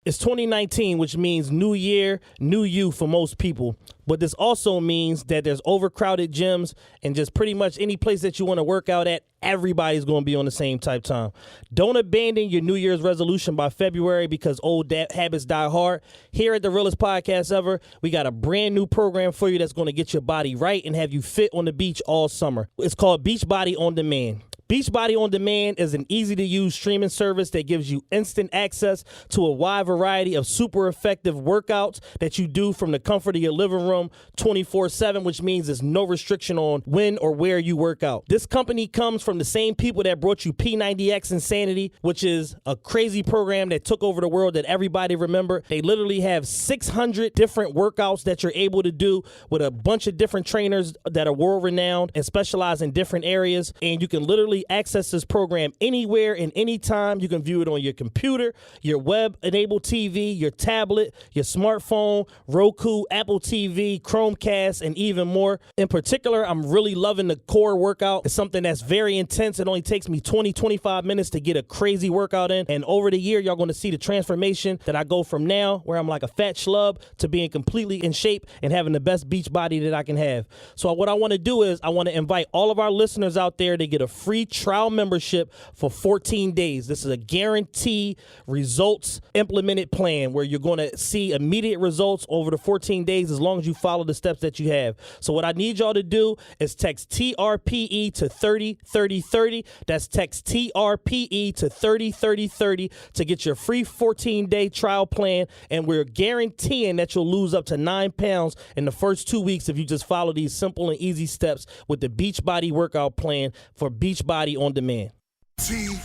It's 2019, which means new year, new you for most people. But this also means that there's overcrowded gyms and just pretty much any place that you want to work out at, everybody's going to be on the same type time. Don't abandon your New Year's resolution by February because old habits die hard. Here at the Realest Podcast Ever, we got a brand new program for you that's going to get your body right and have you fit on the beach all summer. It's called Beachbody On Demand. Beachbody On Demand is an easy-to-use streaming service that gives you instant access to a wide variety of super effective workouts that you do from the comfort of your living room 24/7, which means there's no restriction on when or where you work out. This company comes from the same people that brought you P90X Insanity, which is a crazy program that took over the world that everybody remember. They literally have 600 different workouts that you're able to do with a bunch of different trainers that are world-renowned and specialize in different areas, and you can literally access this program anywhere and anytime. You can view it on your computer, your web-enabled TV, your tablet, your smartphone, Roku, Apple TV, Chromecast, and even more. In particular, I'm really loving the core workout. It's something that's very intense. It only takes me 20-25 minutes to get a crazy workout in. And over the year, y'all going to see the transformation that I go from now, where I'm like a fat schlub, to being completely in shape and having the best beach body that I can have. So what I want to do is I want to invite all of our listeners out there to get a free trial membership for 14 days. This is a guarantee results implemented plan where you're going to see immediate results over the 14 days as long as you follow the steps that you have. So what I need y'all to do is text TRPE to 303030. That's text TRPE to 303030 to get your free 14-day trial plan, and we're guaranteeing that you'll lose up to 9 pounds in the first 2 weeks if you just follow these simple and easy steps with the Beachbody workout plan for Beachbody On Demand. TRPE,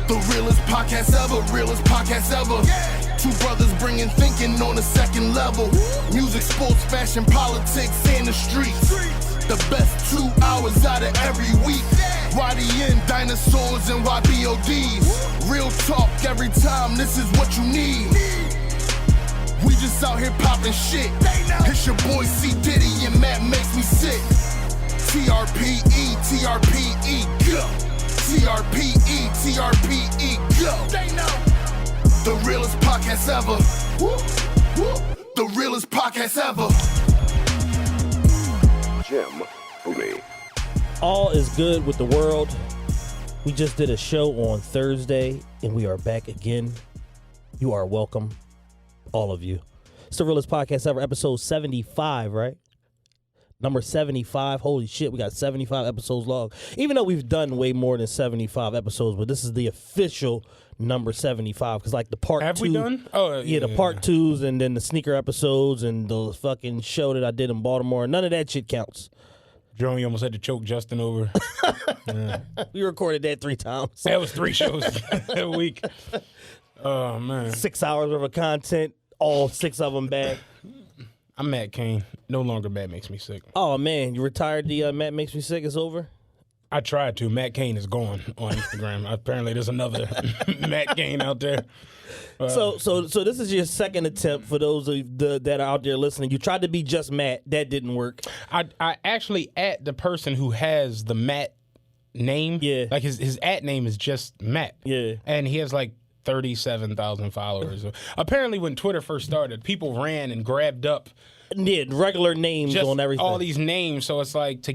the realest podcast ever, realest podcast ever. Yeah. Two brothers bringing thinking on a second level. Music, sports, fashion, politics, and the streets. The best 2 hours out of every week. YDN, dinosaurs, and YBODs. Real talk every time, this is what you need. We just out here popping shit. It's your boy C. Diddy and Matt makes me sick. TRPE, TRPE, go. TRPE, TRPE, go. They know. The realest podcast ever. Woo, woo. The realest podcast ever. Jim Booney. All is good with the world. We just did a show on Thursday, and we are back again. You are welcome, all of you. It's the realest podcast ever, episode 75, right? Number 75. Holy shit, we got 75 episodes long. Even though we've done way more than 75 episodes, but this is the official number 75 because like the part Have 2. We done? Oh, yeah, the part 2s and then the sneaker episodes and the fucking show that I did in Baltimore. None of that shit counts. Joey almost had to choke Justin over. Yeah. We recorded that 3 times. That was 3 shows a week. Oh, man. 6 hours worth of content, all 6 of them back. I'm Matt Kane. No longer Matt Makes Me Sick. Oh, man. You retired the Matt Makes Me Sick? It's over? I tried to. Matt Kane is gone on Instagram. Apparently, there's another Matt Kane out there. So this is your second attempt for those of you that are out there listening. You tried to be just Matt. That didn't work. I actually at the person who has the Matt name. Yeah. Like his at name is just Matt. Yeah. And he has like 37,000 followers. Apparently, when Twitter first started, people ran and grabbed up regular names just on everything. all these names. So it's like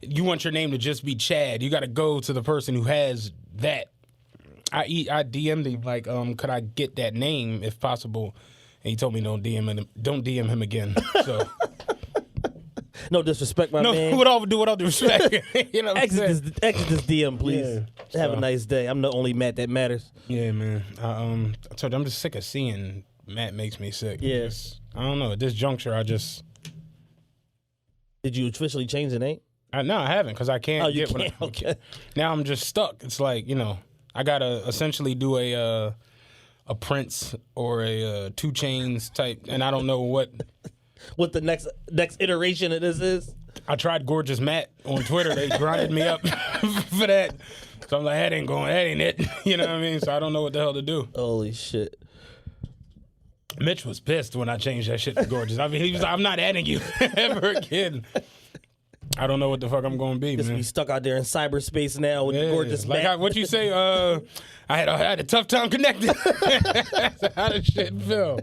you want your name to just be Chad. You got to go to the person who has that. I DM'd him like, could I get that name if possible? And he told me don't DM him again. So no disrespect, my man. No, with all due respect. You know what I'm saying? Exit this DM, please. Yeah, Have a nice day. I'm the only Matt that matters. Yeah, man. I told you, I'm just sick of seeing Matt Makes Me Sick. Yes. I don't know. At this juncture, Did you officially change the name? No, I haven't because I can't you get can't? Okay. Now I'm just stuck. It's like, I got to essentially do a Prince or a 2 Chainz type, and I don't know what the next iteration of this is. I tried Gorgeous Matt on Twitter. They grinded me up for that. So I'm like, that ain't it. You know what I mean? So I don't know what the hell to do. Holy shit. Mitch was pissed when I changed that shit to Gorgeous. I mean, he was like, I'm not adding you ever again. I don't know what the fuck I'm going to be, Just man. be stuck out there in cyberspace now with the gorgeous like back. what you say? I had a tough time connecting. That's how the shit feel.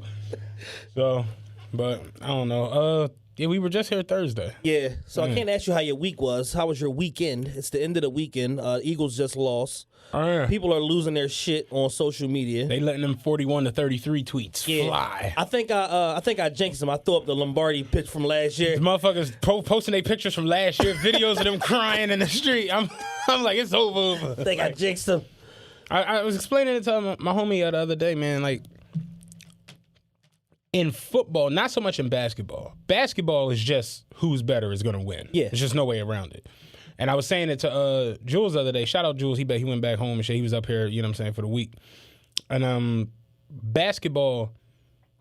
So, but I don't know. Yeah, we were just here Thursday. Yeah, so I can't ask you how your week was. How was your weekend? It's the end of the weekend. Eagles just lost. People are losing their shit on social media. They letting them 41 to 33 tweets fly. I think I jinxed them. I threw up the Lombardi pitch from last year. These motherfuckers posting their pictures from last year, videos of them crying in the street. I'm like, it's over. I think I jinxed them. I was explaining it to my homie the other day, man. Like, in football, not so much in basketball. Basketball is just who's better is going to win. Yeah. There's just no way around it. And I was saying it to Jules the other day. Shout out Jules. He went back home and shit. He was up here, you know what I'm saying, for the week. And basketball,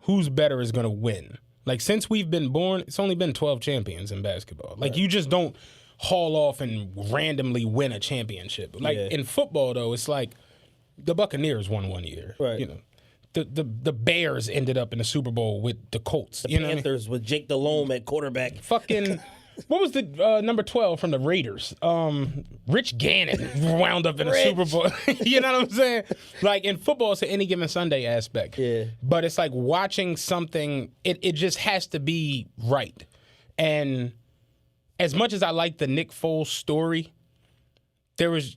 who's better is going to win. Like, since we've been born, it's only been 12 champions in basketball. Like, you just don't haul off and randomly win a championship. Like, in football, though, it's like the Buccaneers won one year. Right. You know. The Bears ended up in the Super Bowl with the Colts. The you know Panthers with Jake Delhomme at quarterback. Fucking, what was the number 12 from the Raiders? Rich Gannon wound up in the Super Bowl. You know what I'm saying? Like, in football, it's an any given Sunday aspect. Yeah. But it's like watching something, it just has to be right. And as much as I like the Nick Foles story, there was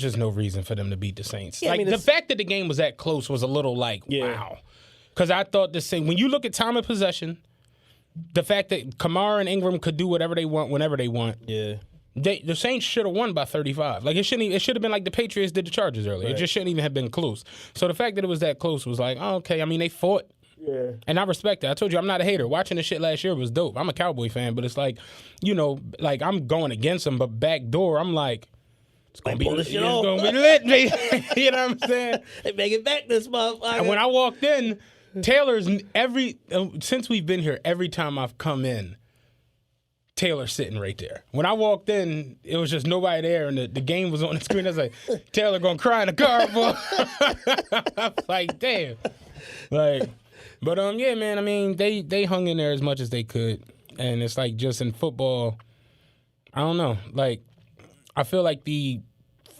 just no reason for them to beat the Saints. Yeah, like, I mean, the fact that the game was that close was a little like, wow. Because I thought this thing, when you look at time of possession, the fact that Kamara and Ingram could do whatever they want whenever they want, the Saints should have won by 35. Like, it should have been like the Patriots did the Chargers earlier. Right. It just shouldn't even have been close. So the fact that it was that close was like, oh, okay. I mean, they fought. Yeah. And I respect that. I told you I'm not a hater. Watching the shit last year was dope. I'm a Cowboy fan, but it's like, you know, like, I'm going against them, but backdoor, I'm like, it's gonna be lit, baby. You know what I'm saying? They make it back this motherfucker. And when I walked in, Taylor's since we've been here, every time I've come in, Taylor's sitting right there. When I walked in, it was just nobody there, and the game was on the screen. I was like, Taylor gonna cry in the car, boy. I'm like, damn. Like, but yeah, man. I mean, they hung in there as much as they could, and it's like, just in football, I don't know, like, I feel like the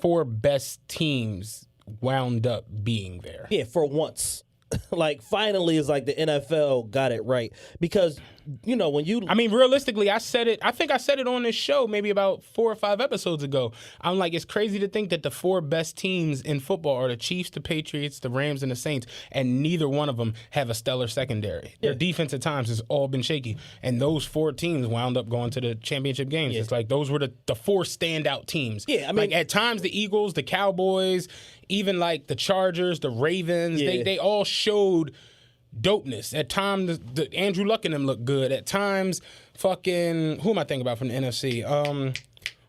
4 best teams wound up being there. Yeah, for once. Like, finally, it's like the NFL got it right. Because, you know, when you... I mean, realistically, I think I said it on this show maybe about 4 or 5 episodes ago. I'm like, it's crazy to think that the 4 best teams in football are the Chiefs, the Patriots, the Rams, and the Saints, and neither one of them have a stellar secondary. Their defense at times has all been shaky. And those 4 teams wound up going to the championship games. It's like, those were the 4 standout teams. Yeah, I mean... Like, at times, the Eagles, the Cowboys, even like the Chargers, the Ravens, they all showed dopeness. At times, the Andrew Luck and them looked good. At times, fucking, who am I thinking about from the NFC?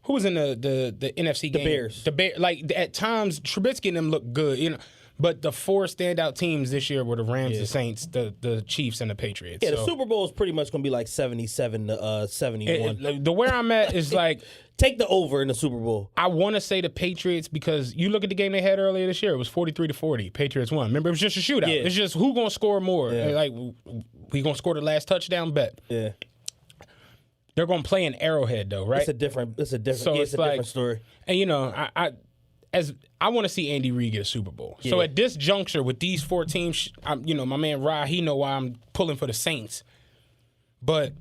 Who was in the NFC game? The Bears. Like, at times, Trubisky and them looked good, you know. But the 4 standout teams this year were the Rams, the Saints, the Chiefs, and the Patriots. Yeah, the Super Bowl is pretty much going to be like 77 to 71. The where I'm at is like... Take the over in the Super Bowl. I want to say the Patriots, because you look at the game they had earlier this year, it was 43-40. Patriots won. Remember, it was just a shootout. Yeah. It's just who going to score more. Yeah. Like, we going to score the last touchdown? Bet. Yeah. They're going to play in Arrowhead, though, right? It's a different So it's a different story. And, you know, I want to see Andy Reid get a Super Bowl. Yeah. So at this juncture with these 4 teams, you know, my man Rye, he know why I'm pulling for the Saints. But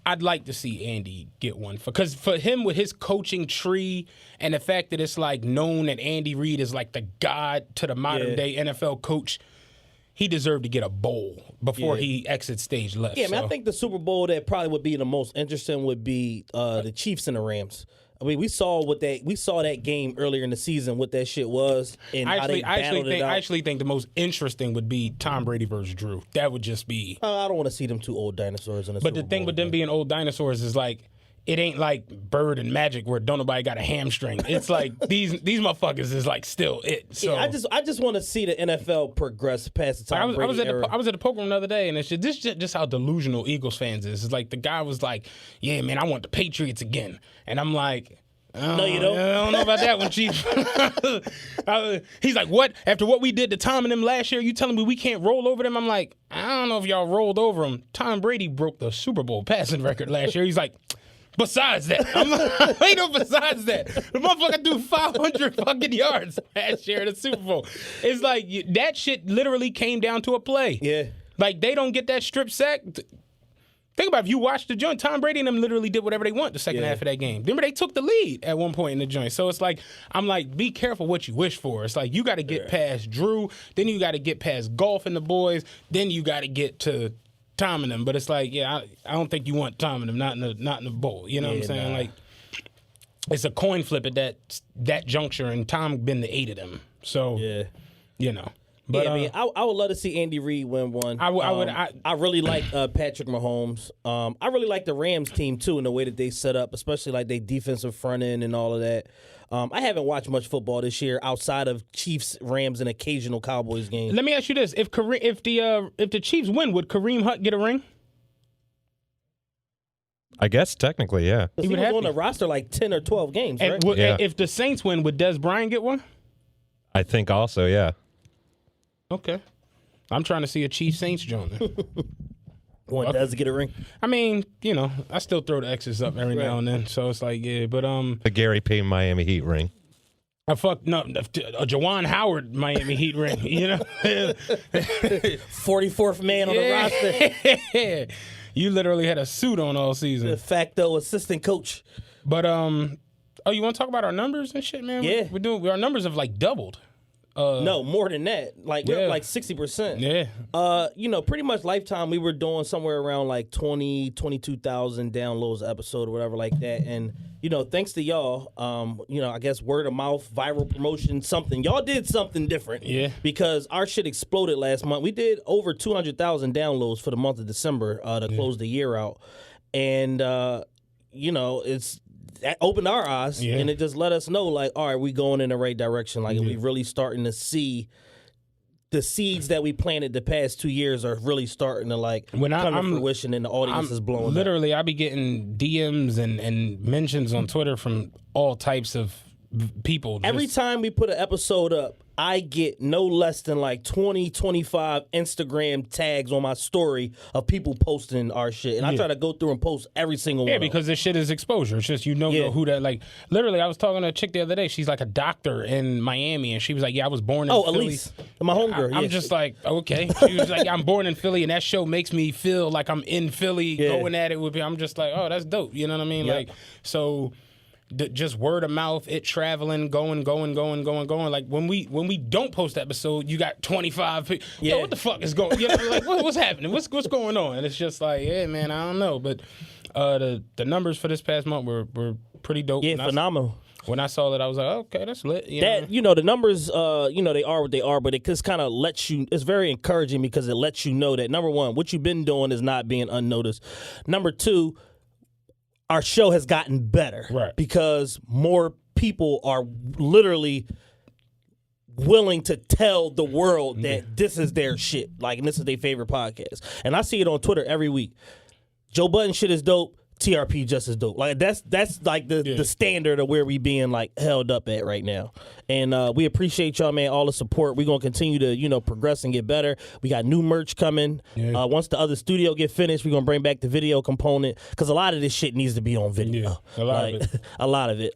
I'd like to see Andy get one. Because for him, with his coaching tree and the fact that it's like known that Andy Reid is like the god to the modern day NFL coach, he deserved to get a bowl before he exits stage left. Yeah, I mean, I think the Super Bowl that probably would be the most interesting would be the Chiefs and the Rams. I mean, we saw that game earlier in the season, what that shit was, and how they battled it out. I actually think the most interesting would be Tom Brady versus Drew. That would just be... I don't want to see them 2 old dinosaurs in the Super Bowl. But the thing with them being old dinosaurs is like, it ain't like Bird and Magic where don't nobody got a hamstring. It's like these motherfuckers is like still it. So yeah, I just want to see the NFL progress past the Tom Brady era. I was at the poker room the other day, and this is just how delusional Eagles fans is. It's like the guy was like, "Yeah, man, I want the Patriots again," and I'm like, no, you don't. I don't know about that one, Chief. He's like, what? After what we did to Tom and them last year, you telling me we can't roll over them? I'm like, I don't know if y'all rolled over them. Tom Brady broke the Super Bowl passing record last year. He's like, Besides that, ain't no besides that. The motherfucker threw 500 fucking yards last year in the Super Bowl. It's like that shit literally came down to a play. Yeah. Like they don't get that strip sack. Think about it, if you watch the joint, Tom Brady and them literally did whatever they want the second half of that game. Remember, they took the lead at one point in the joint. So it's like, I'm like, be careful what you wish for. It's like, you got to get past Drew, then you got to get past Golf and the boys, then you got to get to Tom and them. But it's like, yeah, I don't think you want Tom and them, not in the bowl. You know what I'm saying? Nah. Like, it's a coin flip at that juncture, and Tom been the 8 of them. So, you know. But, I mean, I would love to see Andy Reid win one. I really like Patrick Mahomes. I really like the Rams team, too, in the way that they set up, especially like their defensive front end and all of that. I haven't watched much football this year outside of Chiefs, Rams, and occasional Cowboys games. Let me ask you this. If the Chiefs win, would Kareem Hunt get a ring? I guess technically, yeah. He was on the roster like 10 or 12 games, right? Yeah. If the Saints win, would Des Bryant get one? I think also, yeah. Okay. I'm trying to see a Chiefs Saints joint. One does get a ring. I mean, you know, I still throw the X's up every now and then, so it's like, yeah, but The Gary Payton Miami Heat ring. a Jawan Howard Miami Heat ring, you know? 44th man on the roster. You literally had a suit on all season. De facto assistant coach. But you want to talk about our numbers and shit, man? Yeah. Our numbers have like doubled. No, more than that. Like we're Yeah. up like 60%. Yeah. You know, pretty much lifetime we were doing somewhere around like 22,000 downloads an episode or whatever like that. And, you know, thanks to y'all, you know, I guess word of mouth, viral promotion, something. Y'all did something different. Yeah. Because our shit exploded last month. We did over 200,000 downloads for the month of December to close the year out. And, you know, that opened our eyes, and it just let us know, like, all right, we going in the right direction. Like, we really starting to see the seeds that we planted the past 2 years are really starting to, like, come to fruition, and the audience is blowing up. Literally, I be getting DMs and mentions on Twitter from all types of people. Every time we put an episode up, I get no less than like 20, 25 Instagram tags on my story of people posting our shit. And I try to go through and post every single one. Yeah, because this shit is exposure. It's just, you know who that, like, literally, I was talking to a chick the other day. She's like a doctor in Miami, and she was like, yeah, I was born in Philly. Elise, my homegirl. I'm just like, okay. She was like, I'm born in Philly, and that show makes me feel like I'm in Philly going at it with me. I'm just like, oh, that's dope. You know what I mean? Like, so just word of mouth, it traveling, going. Like when we don't post episode, you got 25 people. Yo, what the fuck is going? You know, like what's happening? What's going on? And it's just like, yeah, man, I don't know. But the numbers for this past month were pretty dope. Yeah, phenomenal. When I saw that, I was like, okay, that's lit. You know, the numbers, you know, they are what they are, but it just kind of lets you, it's very encouraging because it lets you know that, number one, what you've been doing is not being unnoticed. Number two, our show has gotten better. Right. Because more people are literally willing to tell the world that this is their shit. Like, and this is their favorite podcast. And I see it on Twitter every week. Joe Budden shit is dope. TRP just as dope. Like that's like the standard of where we being like held up at right now. And we appreciate y'all, man, all the support. We're gonna continue to, you know, progress and get better. We got new merch coming. Once the other studio get finished, we're gonna bring back the video component because a lot of this shit needs to be on video. A lot of it. A lot of it.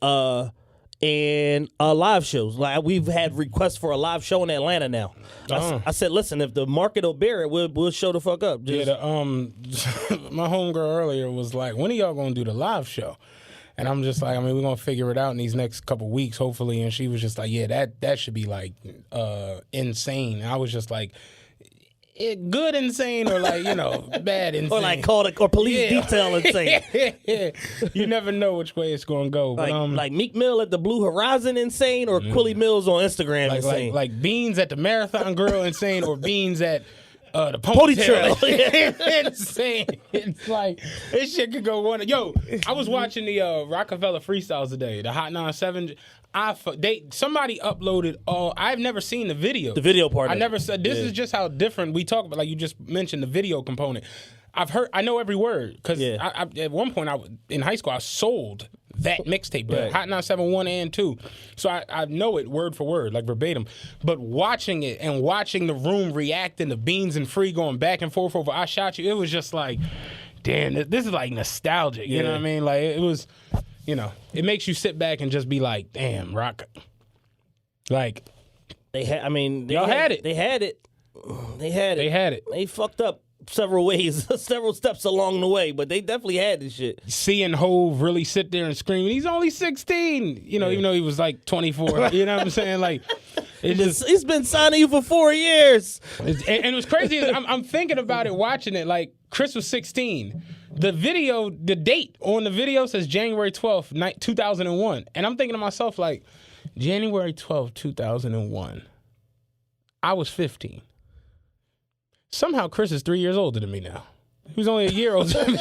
And live shows. Like we've had requests for a live show in Atlanta now. I said, listen, if the market will bear it, we'll show the fuck up. My homegirl earlier was like, when are y'all gonna do the live show? And I'm just like, I mean, we're gonna figure it out in these next couple weeks, hopefully. And she was just like, yeah, that should be like insane. And I was just like, good insane or like, you know, bad insane. Or like or police detail insane. You never know which way it's gonna go. Like, But, like Meek Mill at the Blue Horizon insane or Quilly Mills on Instagram insane. Like Beans at the Marathon Grill insane or Beans at the ponytail. Insane. It's like this shit could go one. Yo, I was watching the Rockefeller freestyles today, the Hot 97. Somebody uploaded all. I've never seen the video. The video part. I never said this is just how different we talk about. Like you just mentioned the video component. I know every word because I at one point in high school I sold that mixtape, Hot 97 1 and 2. So I know it word for word, like verbatim. But watching it and watching the room reacting to Beans and Free going back and forth over I Shot You, it was just like, damn, this is like nostalgic. You know what I mean? Like it was, it makes you sit back and just be like, damn, rock. Like They had. I mean, y'all had it. They had it. They had it. They had it. They fucked up several ways, several steps along the way, but they definitely had this shit. Seeing Hove really sit there and scream, he's only 16, even though he was like 24. You know what I'm saying? Like, He's been signing you for 4 years. and it was crazy. I'm thinking about it, watching it. Like, Chris was 16. The date on the video says January 12th, 2001. And I'm thinking to myself, like, January 12th, 2001. I was 15. Somehow Chris is 3 years older than me now. He was only a year older than me.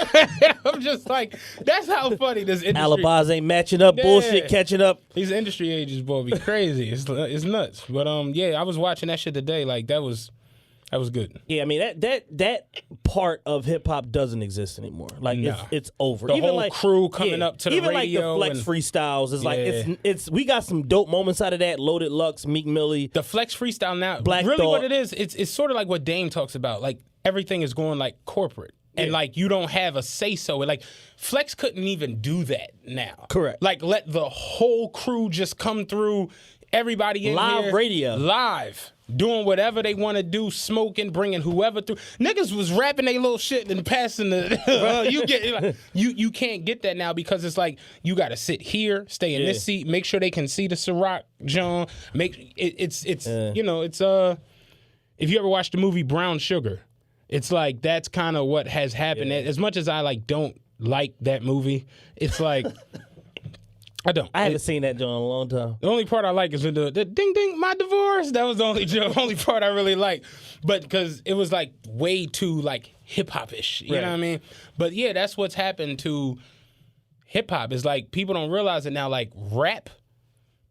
I'm just like, that's how funny this industry. Alibis ain't matching up, bullshit catching up. These industry ages, boy, be crazy. It's nuts. But I was watching that shit today. Like that was good. Yeah, I mean that part of hip hop doesn't exist anymore. Like it's over. The even whole like, crew coming up to the even radio. Like the Flex freestyles is like it's we got some dope moments out of that. Loaded Lux, Meek Millie. The Flex freestyle now, Black really Thought. what it is, it's sort of like what Dame talks about. Like everything is going like corporate. And like you don't have a say so. Like Flex couldn't even do that now. Correct. Like let the whole crew just come through. Everybody in Live here, radio. live, doing whatever they want to do, smoking, bringing whoever through. Niggas was rapping they little shit and passing the. Bro, you can't get that now because it's like you got to sit here, stay in this seat, make sure they can see the Ciroc, John. It's if you ever watched the movie Brown Sugar. It's like that's kind of what has happened. As much as I don't like that movie, it's like I don't. I haven't seen that John in a long time. The only part I like is when the ding ding my divorce. That was the only part I really like. But because it was like way too like hip hop ish. You know what I mean? But yeah, that's what's happened to hip hop. Is like people don't realize it now. Like rap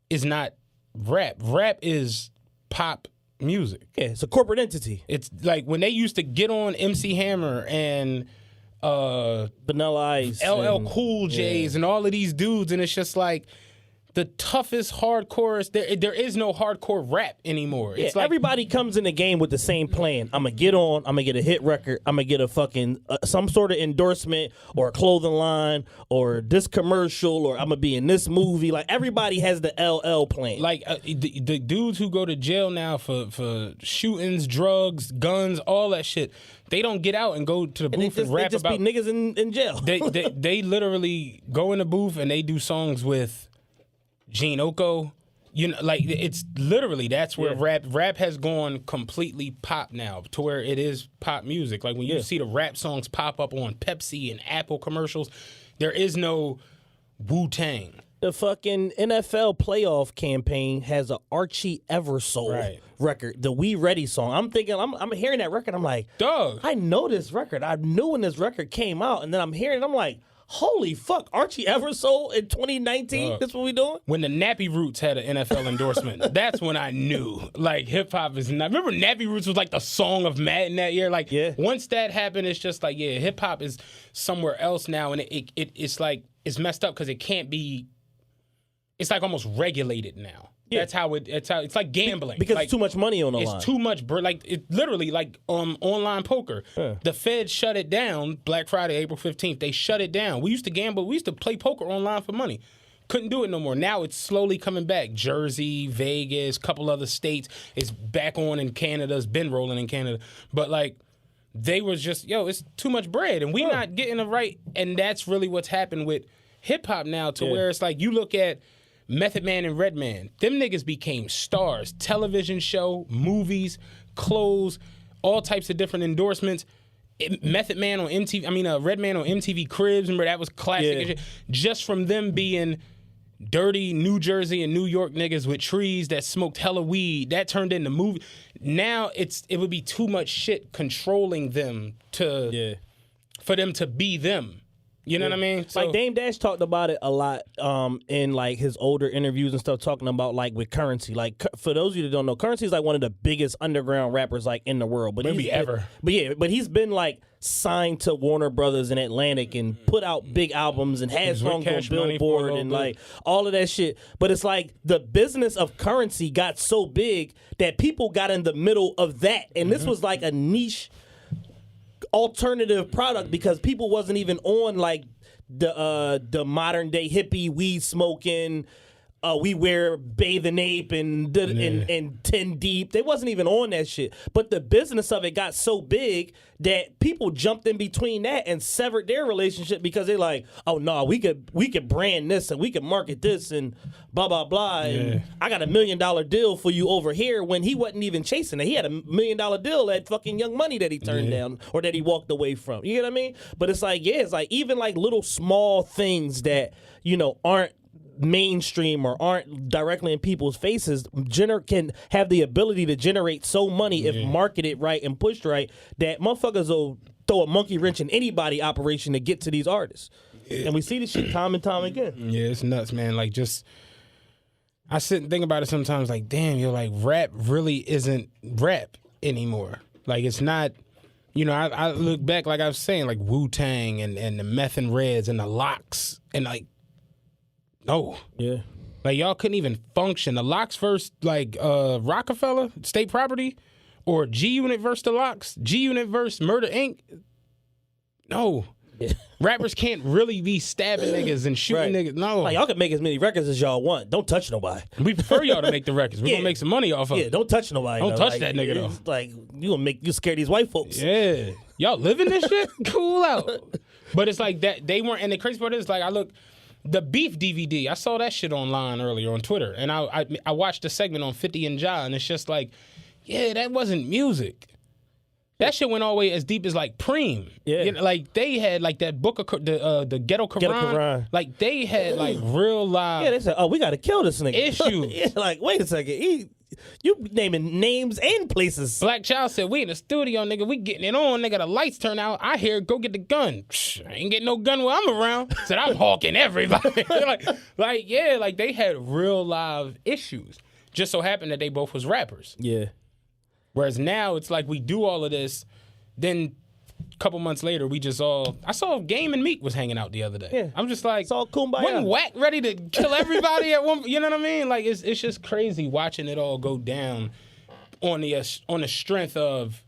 is not rap. Rap is pop music. Yeah, it's a corporate entity. It's like when they used to get on MC Hammer and Vanilla Ice, LL Cool J's and all of these dudes, and it's just like the toughest hardcore. There is no hardcore rap anymore. Yeah, It's like everybody comes in the game with the same plan. I'm gonna get on. I'm gonna get a hit record. I'm gonna get a fucking some sort of endorsement or a clothing line or this commercial or I'm gonna be in this movie. Like everybody has the LL plan. Like the dudes who go to jail now for shootings, drugs, guns, all that shit. They don't get out and go to the booth and rap they just about. be niggas in jail. They literally go in the booth and they do songs with Gene Oko. Like it's literally that's where rap has gone completely pop now to where it is pop music. Like when you see the rap songs pop up on Pepsi and Apple commercials, there is no Wu-Tang. The fucking NFL playoff campaign has a Archie Eversole record, the We Ready song. I'm thinking, I'm hearing that record. I'm like, Doug, I know this record. I knew when this record came out, and then I'm hearing it. I'm like, holy fuck, Archie Eversole in 2019. That's what we doing. when the Nappy Roots had an NFL endorsement, that's when I knew like hip hop is not. Remember, Nappy Roots was like the song of Madden that year. Like once that happened, it's just like hip hop is somewhere else now, and it's like it's messed up because it can't be. It's like almost regulated now. Yeah. It's how it's like gambling. Because like, it's too much money on the line. It's too much, like it literally like online poker. The Fed shut it down Black Friday, April 15th. They shut it down. We used to gamble. We used to play poker online for money. Couldn't do it no more. Now it's slowly coming back. Jersey, Vegas, couple other states. It's back on in Canada. It's been rolling in Canada. But like they was just, it's too much bread and we not getting it right. And that's really what's happened with hip hop now to where it's like you look at Method Man and Redman, them niggas became stars. Television show, movies, clothes, all types of different endorsements. Method Man on MTV, Redman on MTV Cribs, remember that was classic. And shit. Just from them being dirty New Jersey and New York niggas with trees that smoked hella weed, that turned into movie. Now it would be too much shit controlling them for them to be them. You know what I mean? So, like Dame Dash talked about it a lot in like his older interviews and stuff, talking about like with Currency. Like for those of you that don't know, Currency is like one of the biggest underground rappers like in the world. But maybe ever. But he's been like signed to Warner Brothers and Atlantic and put out big albums and had songs on Billboard and like all of that shit. But it's like the business of Currency got so big that people got in the middle of that, and this was like a niche alternative product because people wasn't even on like the modern day hippie weed smoking. We wear Bathing Ape and 10 Deep. They wasn't even on that shit. But the business of it got so big that people jumped in between that and severed their relationship because they're like, oh no, we could brand this and we could market this and blah blah blah. And I got $1 million deal for you over here when he wasn't even chasing it. He had $1 million deal at fucking Young Money that he turned down or that he walked away from. You get what I mean? But it's like, it's like even like little small things that, aren't mainstream or aren't directly in people's faces can have the ability to generate so money if marketed right and pushed right that motherfuckers will throw a monkey wrench in anybody operation to get to these artists. And we see this shit time and time again. Yeah, it's nuts, man. Like, I sit and think about it sometimes like, damn, like rap really isn't rap anymore. Like, it's not, I look back, like I was saying, like Wu-Tang and the Meth and Reds and the Locks and like, no. Yeah. Like, y'all couldn't even function. The Locks versus, like, Rockefeller, State Property, or G-Unit versus the Locks, G-Unit versus Murder, Inc. No. Yeah. Rappers can't really be stabbing niggas and shooting niggas. No. Like, y'all can make as many records as y'all want. Don't touch nobody. We prefer y'all to make the records. We're going to make some money off of it. Yeah, don't touch nobody. Don't touch that nigga, though. Like, you scare these white folks. Yeah. Y'all living this shit? Cool out. But it's like that. They weren't, and the crazy part is, like, the Beef DVD, I saw that shit online earlier on Twitter, and I watched a segment on 50 and Ja, and it's just like, yeah, that wasn't music. That shit went all the way as deep as like Preem. Yeah. Like they had like that book of the Ghetto Quran. Like they had like real live. Yeah, they said, oh, we got to kill this nigga. Issues. Yeah, like, wait a second. You naming names and places. Black Child said, we in the studio, nigga. We getting it on, nigga. The lights turn out. I hear, go get the gun. I ain't getting no gun while I'm around. Said, I'm hawking everybody. like they had real live issues. Just so happened that they both was rappers. Yeah. Whereas now it's like we do all of this, then a couple months later, I saw Game and Meek was hanging out the other day. Yeah. I'm just like, it's all kumbaya. Wasn't Wack ready to kill everybody at one? You know what I mean? Like it's just crazy watching it all go down on the strength of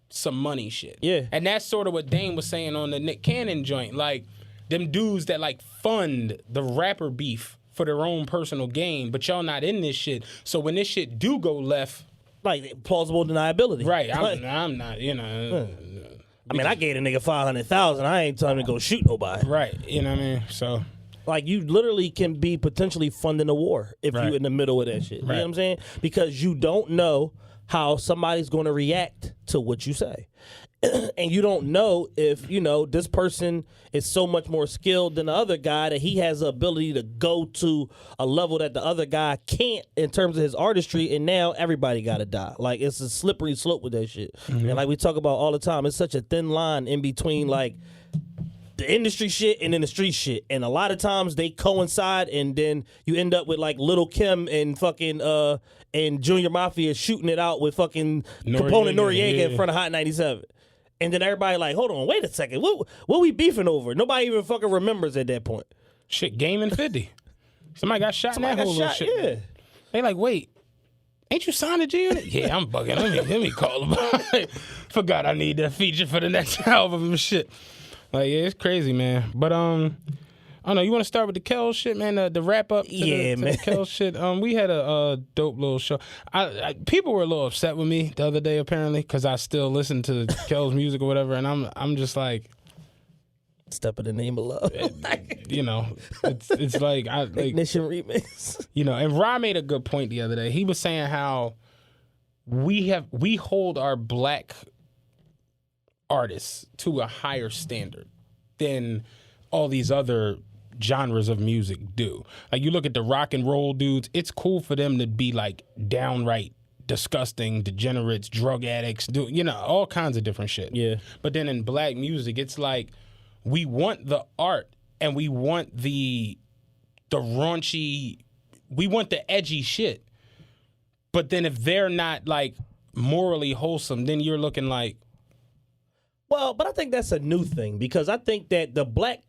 some money shit. Yeah. And that's sort of what Dame was saying on the Nick Cannon joint. Like them dudes that like fund the rapper beef for their own personal gain, but y'all not in this shit. So when this shit do go left, like plausible deniability. right? I'm not. I mean, I gave a nigga $500,000. I ain't telling him to go shoot nobody. Right. You know what I mean? So, like, you literally can be potentially funding a war if Right. you're in the middle of that shit. You know Right. what I'm saying? Because you don't know how somebody's going to react to what you say. And you don't know if, this person is so much more skilled than the other guy that he has the ability to go to a level that the other guy can't in terms of his artistry, and now everybody got to die. Like, it's a slippery slope with that shit. Mm-hmm. And like we talk about all the time, it's such a thin line in between, like, the industry shit and then the street shit. And a lot of times they coincide, and then you end up with, like, Lil' Kim and fucking, and Junior Mafia shooting it out with fucking Capone and Noriega in front of Hot 97. And then everybody like, hold on, wait a second. What we beefing over? Nobody even fucking remembers at that point. shit, Game and 50. Somebody got shot in that whole little shit. Yeah. They like, wait, ain't you signed a G-Unit? Yeah, I'm bugging. Let me call him. Forgot I need that feature for the next album and shit. Like, yeah, it's crazy, man. But I don't know. You want to start with the Kel shit, man? The wrap up to the Kel shit. We had a dope little show. People were a little upset with me the other day, apparently, because I still listen to Kel's music or whatever, and I'm just like, step in the name of love. You know, it's like Ignition remix. You know, and Ra made a good point the other day. He was saying how we hold our black artists to a higher standard than all these other genres of music do. Like, you look at the rock and roll dudes, it's cool for them to be like downright disgusting, degenerates, drug addicts, all kinds of different shit. Yeah. But then in black music, it's like we want the art and we want the raunchy, we want the edgy shit. But then if they're not like morally wholesome, then you're looking like, well, but I think that's a new thing, because I think that the black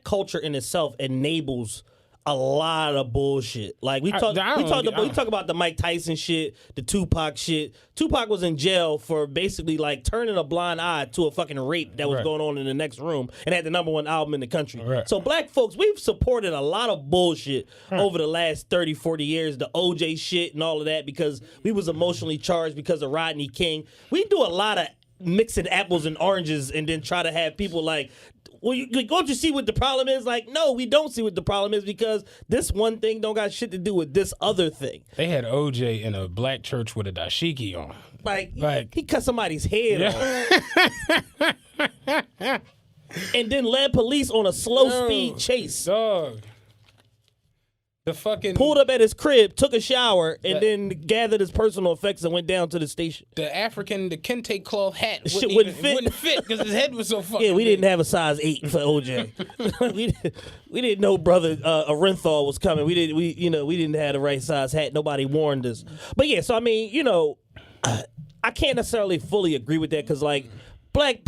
culture in itself enables a lot of bullshit. Like we talk about the Mike Tyson shit, the Tupac shit. Tupac was in jail for basically like turning a blind eye to a fucking rape that was going on in the next room and had the #1 album in the country. Right. So black folks, we've supported a lot of bullshit over the last 30, 40 years, the OJ shit and all of that because we was emotionally charged because of Rodney King. We do a lot of mixing apples and oranges and then try to have people like, well, don't you see what the problem is? Like, no, we don't see what the problem is because this one thing don't got shit to do with this other thing. They had OJ in a black church with a dashiki on. Like he cut somebody's head off. And then led police on a slow speed chase. Dog. The fucking pulled up at his crib, took a shower, and then gathered his personal effects and went down to the station. The kente cloth hat wouldn't fit because his head was so fucking we big. didn't have a size 8 for OJ. we didn't know brother Arenthal was coming. We didn't have the right size hat. Nobody warned us. But yeah, so I mean, I can't necessarily fully agree with that because like black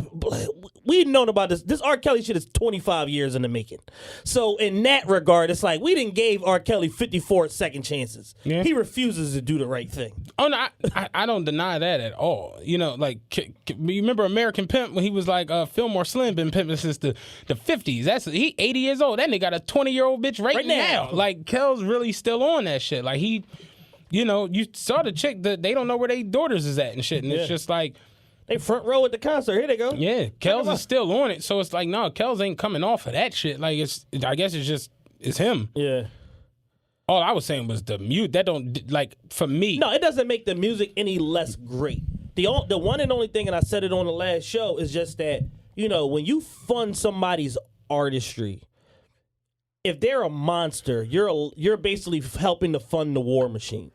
we've known about this R. Kelly shit is 25 years in the making. So in that regard, it's like we didn't give R. Kelly 54 second chances. Yeah. He refuses to do the right thing. Oh no, I don't deny that at all. Like you remember American Pimp when he was like Fillmore Slim been pimping since the 50s. He 80 years old. That nigga got a 20-year-old bitch right now. Like Kel's really still on that shit. Like he, you saw the chick that they don't know where their daughters is at and shit, and it's just like. They front row at the concert. Here they go. Yeah, Kells is still on it. So it's like, no, Kells ain't coming off of that shit. Like, I guess it's him. Yeah. All I was saying was the mute. That don't, like, for me. No, it doesn't make the music any less great. The one and only thing, and I said it on the last show, is just that, when you fund somebody's artistry, if they're a monster, you're basically helping to fund the war machine.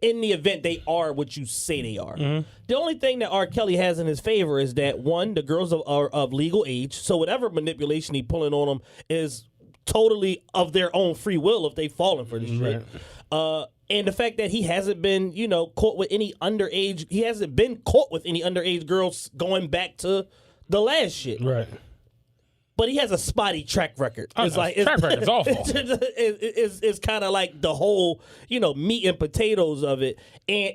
In the event they are what you say they are. Mm-hmm. The only thing that R. Kelly has in his favor is that, one, the girls are of legal age, so whatever manipulation he pulling on them is totally of their own free will if they falling for this shit. And the fact that he hasn't been, caught with any underage, he hasn't been caught with any underage girls going back to the last shit. Right. But he has a spotty track record. Track record's awful. It's kind of like the whole, meat and potatoes of it, and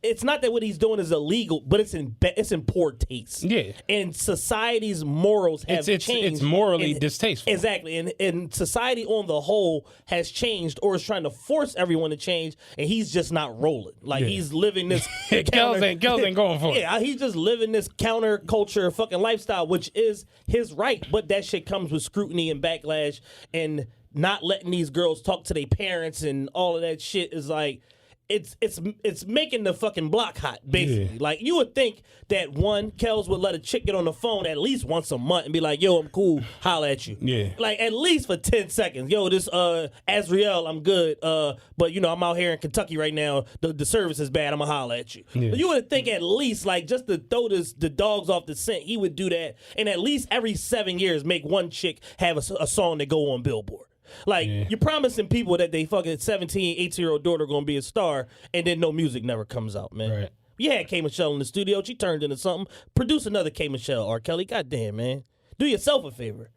it's not that what he's doing is illegal, but it's in poor taste. Yeah. And society's morals have changed. It's morally distasteful. Exactly. And society on the whole has changed or is trying to force everyone to change, and he's just not rolling. Like he's living this Kells ain't going for it. Yeah, he's just living this counterculture fucking lifestyle, which is his right, but that shit comes with scrutiny and backlash, and not letting these girls talk to their parents and all of that shit is like it's making the fucking block hot, basically. Yeah. Like, you would think that Kells would let a chick get on the phone at least once a month and be like, yo, I'm cool, holla at you. Yeah. Like, at least for 10 seconds. Yo, this Azriel, I'm good, but, I'm out here in Kentucky right now. The service is bad, I'm gonna holla at you. Yeah. But you would think at least, like, just to throw the dogs off the scent, he would do that, and at least every 7 years make one chick have a song that go on Billboard. Like, you're promising people that they fucking 17, 18-year-old daughter going to be a star, and then no music never comes out, man. Right. You had K. Michelle in the studio. She turned into something. Produce another K. Michelle, R. Kelly. Goddamn, man. Do yourself a favor.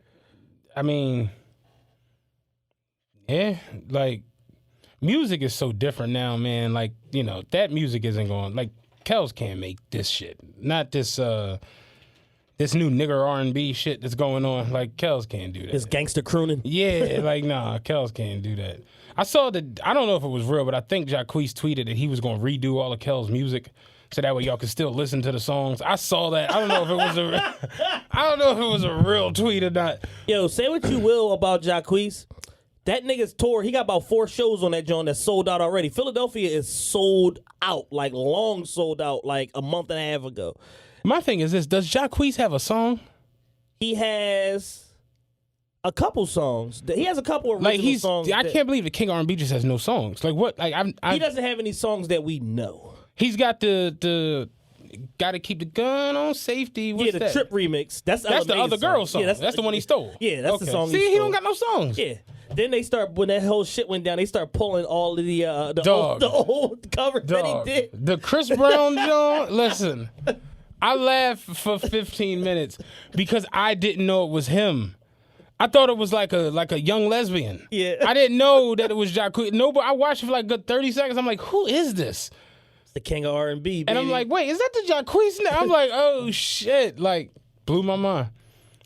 I mean, yeah, like, music is so different now, man. Like, that music isn't going, like, Kells can't make this shit. Not this, this new nigger R&B shit that's going on. Like, Kells can't do that. This gangster crooning? Yeah, like, nah, Kells can't do that. I saw I don't know if it was real, but I think Jacquees tweeted that he was going to redo all of Kells' music so that way y'all could still listen to the songs. I saw that. I don't know if it was a real tweet or not. Yo, say what you will about Jacquees. That nigga's tour, he got about 4 shows on that joint that's sold out already. Philadelphia is sold out, like long sold out, like a month and a half ago. My thing is this: does Jacquees have a song? He has a couple songs. He has a couple original songs. I can't believe the King R&B just has no songs. Like what? Like he doesn't have any songs that we know. He's got the gotta keep the gun on safety. What's the that? Trip remix. That's the other girl song. Yeah, that's the one he stole. Yeah, that's the song. See, he don't got no songs. Yeah. Then they start, when that whole shit went down, they start pulling all of the old covers that he did. The Chris Brown joint. Listen. I laughed for 15 minutes because I didn't know it was him. I thought it was like a young lesbian. Yeah. I didn't know that it was Jacquees. No, but I watched it for like good 30 seconds. I'm like, who is this? It's the king of R&B, baby. And I'm like, wait, is that the Jacquees? I'm like, oh shit! Like, blew my mind.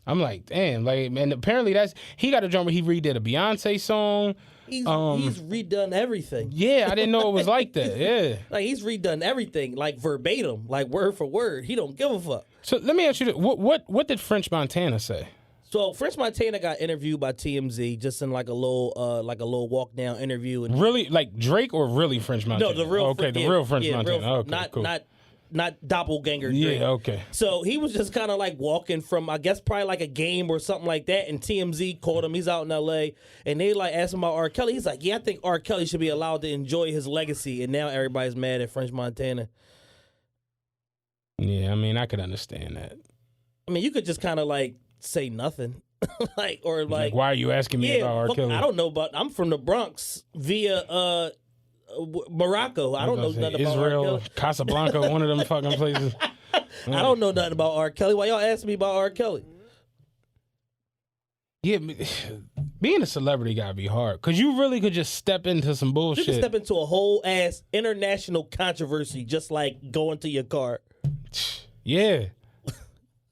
I'm like, damn. Like, and apparently he got a drum where he redid a Beyonce song. he's redone everything. Yeah, I didn't know it was like that. Yeah. Like, he's redone everything, like verbatim, like word for word. He don't give a fuck. So let me ask you this. What did French Montana say? So French Montana got interviewed by TMZ just in like a little walk down interview. And Really, like Drake or really French Montana? no, the real real French yeah, Montana. real, Okay, not cool. not doppelganger Drake. Yeah, okay. So he was just kind of like walking from, I guess, probably like a game or something like that. And TMZ called him. He's out in L.A. And they like asked him about R. Kelly. He's like, yeah, I think R. Kelly should be allowed to enjoy his legacy. And now everybody's mad at French Montana. Yeah, I mean, I could understand that. I mean, you could just kind of like say nothing. Like Why are you asking me about R. fuck, Kelly? I don't know about. I'm from the Bronx via Morocco. I don't know nothing about R. Israel, Kelly. Casablanca, one of them fucking places. I don't know nothing about R. Kelly. Why y'all asking me about R. Kelly? Yeah, being a celebrity gotta be hard because you really could just step into some You bullshit. can step into a whole ass international controversy just like going to your car. Yeah,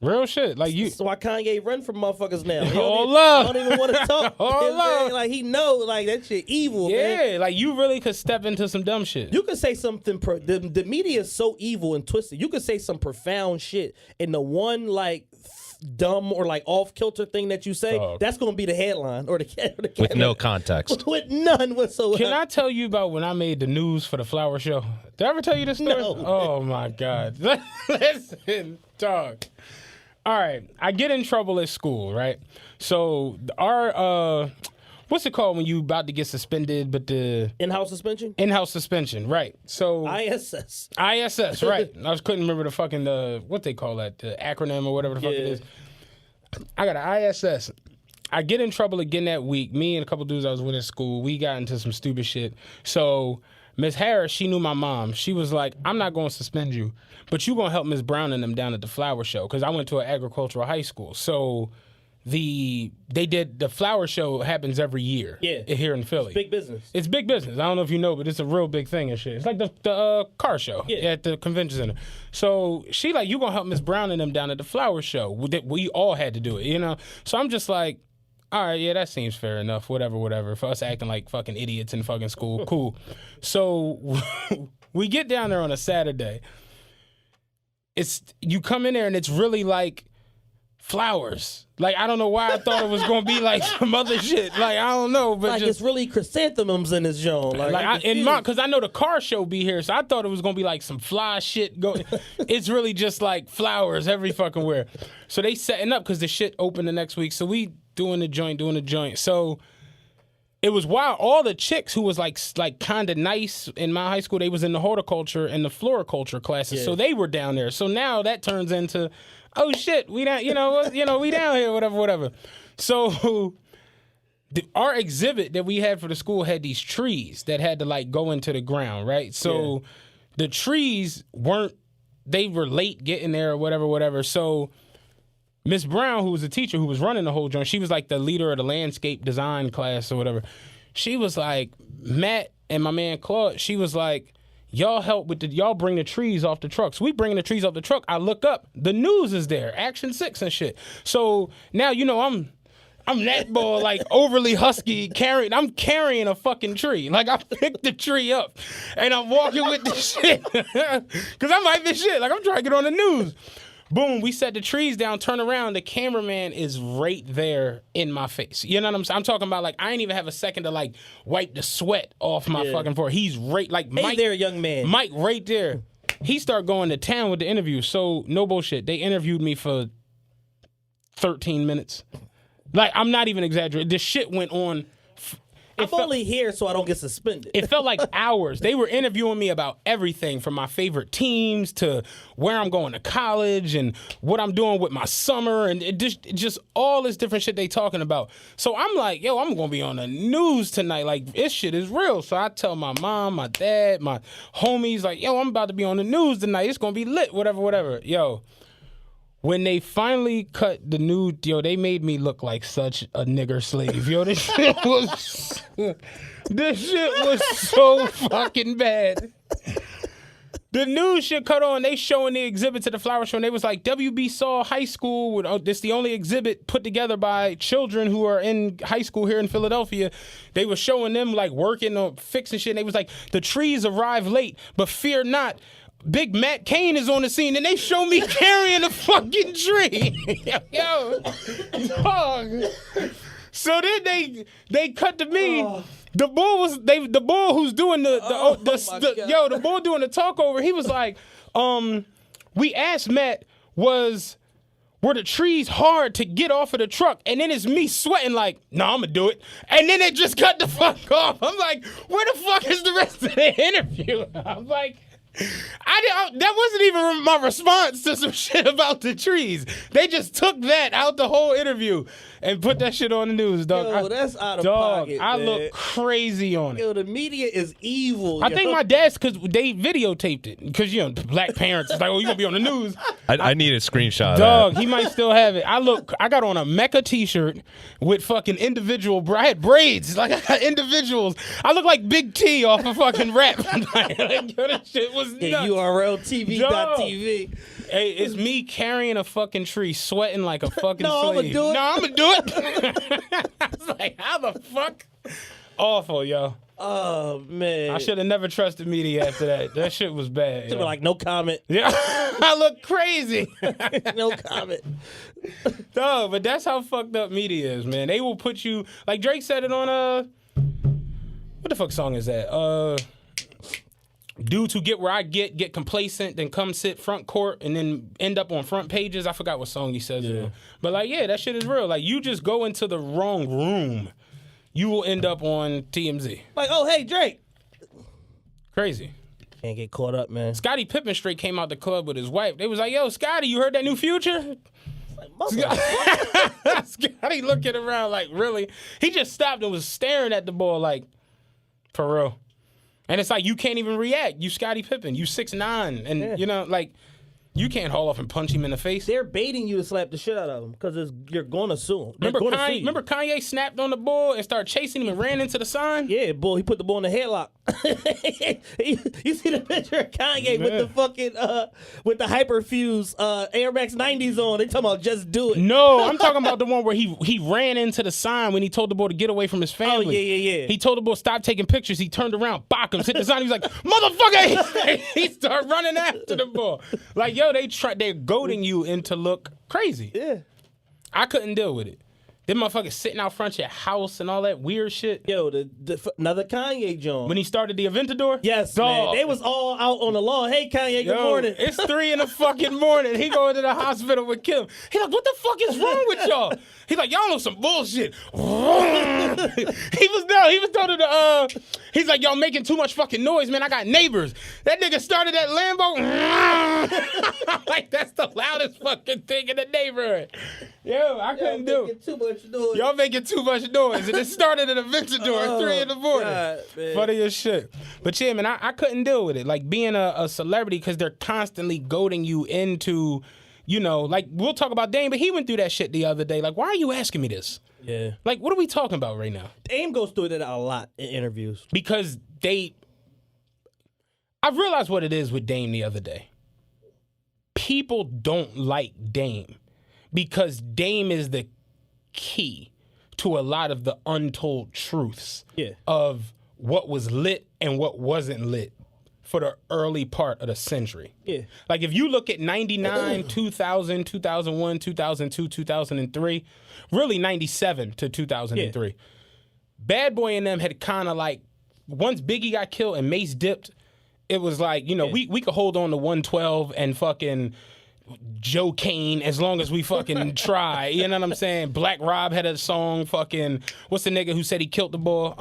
real shit. Like you. So why Kanye run from motherfuckers now? He All don't love. even, don't even want to talk. All You know what I'm love. saying? Like he know, like that shit evil. Man. Yeah, like you really could step into some dumb shit. You could say something. The media is so evil and twisted. You could say some profound shit, and the one like dumb or like off kilter thing that you say, Dog. that's gonna be the headline or the With no context. with none whatsoever. Can I tell you about when I made the news for the flower show? Did I ever tell you this story? No. Oh my God. Listen, dog. All right. I get in trouble at school, right? So our what's it called when you about to get suspended, but the In-house suspension? in-house suspension, right? So ISS. ISS, right? I just couldn't remember the fucking what they call that, the acronym or whatever the fuck it is. I got an ISS. I get in trouble again that week. Me and a couple dudes I was with in school, we got into some stupid shit. So Miss Harris, she knew my mom. She was like, I'm not going to suspend you, but you going to help Miss Brown and them down at the flower show because I went to an agricultural high school. So the flower show happens every year here in Philly. Big business. It's big business. I don't know if you know, but it's a real big thing and shit. It's like the car show at the convention center. So she like, you gonna help Miss Brown and them down at the flower show. We all had to do it, you know? So I'm just like, all right, yeah, that seems fair enough. Whatever. For us acting like fucking idiots in fucking school, cool. So we get down there on a Saturday. You come in there and it's really like flowers. Like, I don't know why I thought it was going to be like some other shit. Like, I don't know, but Like just it's really chrysanthemums in this joint. because I know the car show be here, so I thought it was going to be like some fly shit going. It's really just like flowers every fucking where. So they setting up because the shit opened the next week. So we doing the joint. So it was wild. All the chicks who was like kind of nice in my high school, they was in the horticulture and the floriculture classes. So they were down there. So now that turns into, oh shit, we down, we down here, whatever. So our exhibit that we had for the school had these trees that had to like go into the ground, right? So the trees they were late getting there or whatever. So Miss Brown, who was a teacher who was running the whole joint, she was like the leader of the landscape design class or whatever. She was like, Matt and my man Claude, she was like, y'all help with y'all bring the trees off the truck. So we bring the trees off the truck. I look up, the news is there, Action 6 and shit. So now, I'm that boy, like overly husky, I'm carrying a fucking tree. Like I picked the tree up and I'm walking with this shit. Cause I'm like this shit. Like I'm trying to get on the news. Boom, we set the trees down, turn around, the cameraman is right there in my face. You know what I'm saying? I'm talking about like I ain't even have a second to like wipe the sweat off my fucking forehead. He's right, like hey Mike. there, young man. Mike right there. He started going to town with the interview. So no bullshit. They interviewed me for 13 minutes. Like I'm not even exaggerating. This shit went on. I'm only here so I don't get suspended. It felt like hours. They were interviewing me about everything from my favorite teams to where I'm going to college and what I'm doing with my summer and just all this different shit they talking about. So I'm like, yo, I'm going to be on the news tonight. Like, this shit is real. So I tell my mom, my dad, my homies, like, yo, I'm about to be on the news tonight. It's going to be lit, whatever. Yo, When they finally cut the nude, yo, they made me look like such a nigger slave. Yo, this shit was so fucking bad. The news shit cut on. They showing the exhibit to the flower show, and they was like, WB Saw High School. This the only exhibit put together by children who are in high school here in Philadelphia. They were showing them like working on fixing shit. And they was like, the trees arrive late, but fear not. Big Matt Kane is on the scene, and they show me carrying a fucking tree. Yo, dog. So then they cut to me. The bull who's doing the bull doing the talk over. He was like, we asked Matt, were the trees hard to get off of the truck? And then it's me sweating like, nah, I'm gonna do it. And then it just cut the fuck off. I'm like, where the fuck is the rest of the interview? I'm like, that wasn't even my response to some shit about the trees. They just took that out the whole interview and put that shit on the news, dog. Yo, that's out of pocket, I man. look crazy on it. Yo, the media is evil. I think my dad's because they videotaped it. Because, you know, black parents, it's like, oh, you going to be on the news. I need a screenshot of Dog, that. he might still have it. I got on a Mecca t-shirt with fucking individual, I had braids. Like, I got individuals. I look like Big T off of fucking rap. Like, yo, that shit was nuts. URLTV.tv. Hey, it's me carrying a fucking tree, sweating like a fucking No, slave. I'ma do it. No, I'm gonna do it. I was like, how the fuck? Awful, yo. Oh, man. I should have never trusted media after that. That shit was bad. Should be Yo. like, no comment. Yeah, I look crazy. No comment. No, but that's how fucked up media is, man. They will put you, like Drake said it on, what the fuck song is that? Dudes who get where I get complacent, then come sit front court and then end up on front pages. I forgot what song he says it on. But like, yeah, that shit is real. Like, you just go into the wrong room, you will end up on TMZ. Like, oh, hey, Drake. Crazy. Can't get caught up, man. Scottie Pippen straight came out the club with his wife. They was like, yo, Scottie, you heard that new Future? Scottie looking around like, really? He just stopped and was staring at the ball like, for real. And it's like, you can't even react. You Scottie Pippen. You 6'9". And, you know, like, you can't haul off and punch him in the face. They're baiting you to slap the shit out of him because you're going to sue him. Remember Kanye snapped on the bull and started chasing him and ran into the sign? Yeah, bull. He put the bull in the headlock. You see the picture of Kanye with the fucking with the hyperfuse Air Max 90s on. They talking about just do it. No, I'm talking about the one where he ran into the sign when he told the boy to get away from his family. Oh, yeah. He told the boy stop taking pictures. He turned around, bock him, hit the sign. He was like, motherfucker! He started running after the boy. Like, yo, they're goading you into look crazy. Yeah. I couldn't deal with it. Them motherfuckers sitting out front of your house and all that weird shit. Yo, another Kanye joint. When he started the Aventador? Yes, dog. man. They was all out on the lawn. Hey, Kanye, good Yo, morning. It's 3 in the fucking morning. He going to the hospital with Kim. He like, what the fuck is wrong with y'all? He's like, y'all know some bullshit. He was told to he's like, y'all making too much fucking noise, man. I got neighbors. That nigga started that Lambo. Like, that's the loudest fucking thing in the neighborhood. Yo, I couldn't do it. Too much noise. Y'all making too much noise. And it started at Aventador at 3 in the morning. God, man. Funny as shit. But yeah, man, I couldn't deal with it. Like, being a celebrity, because they're constantly goading you into, you know, like, we'll talk about Dame, but he went through that shit the other day. Like, why are you asking me this? Yeah. Like, what are we talking about right now? Dame goes through that a lot in interviews. Because I realized what it is with Dame the other day. People don't like Dame because Dame is the key to a lot of the untold truths of what was lit and what wasn't lit for the early part of the century. Yeah. Like, if you look at 99, 2000, 2001, 2002, 2003, really 97 to 2003, Bad Boy and them had kind of like, once Biggie got killed and Mace dipped, it was like, you know, we could hold on to 112 and fucking Joe Kane as long as we fucking try. You know what I'm saying? Black Rob had a song, fucking, what's the nigga who said he killed the boy?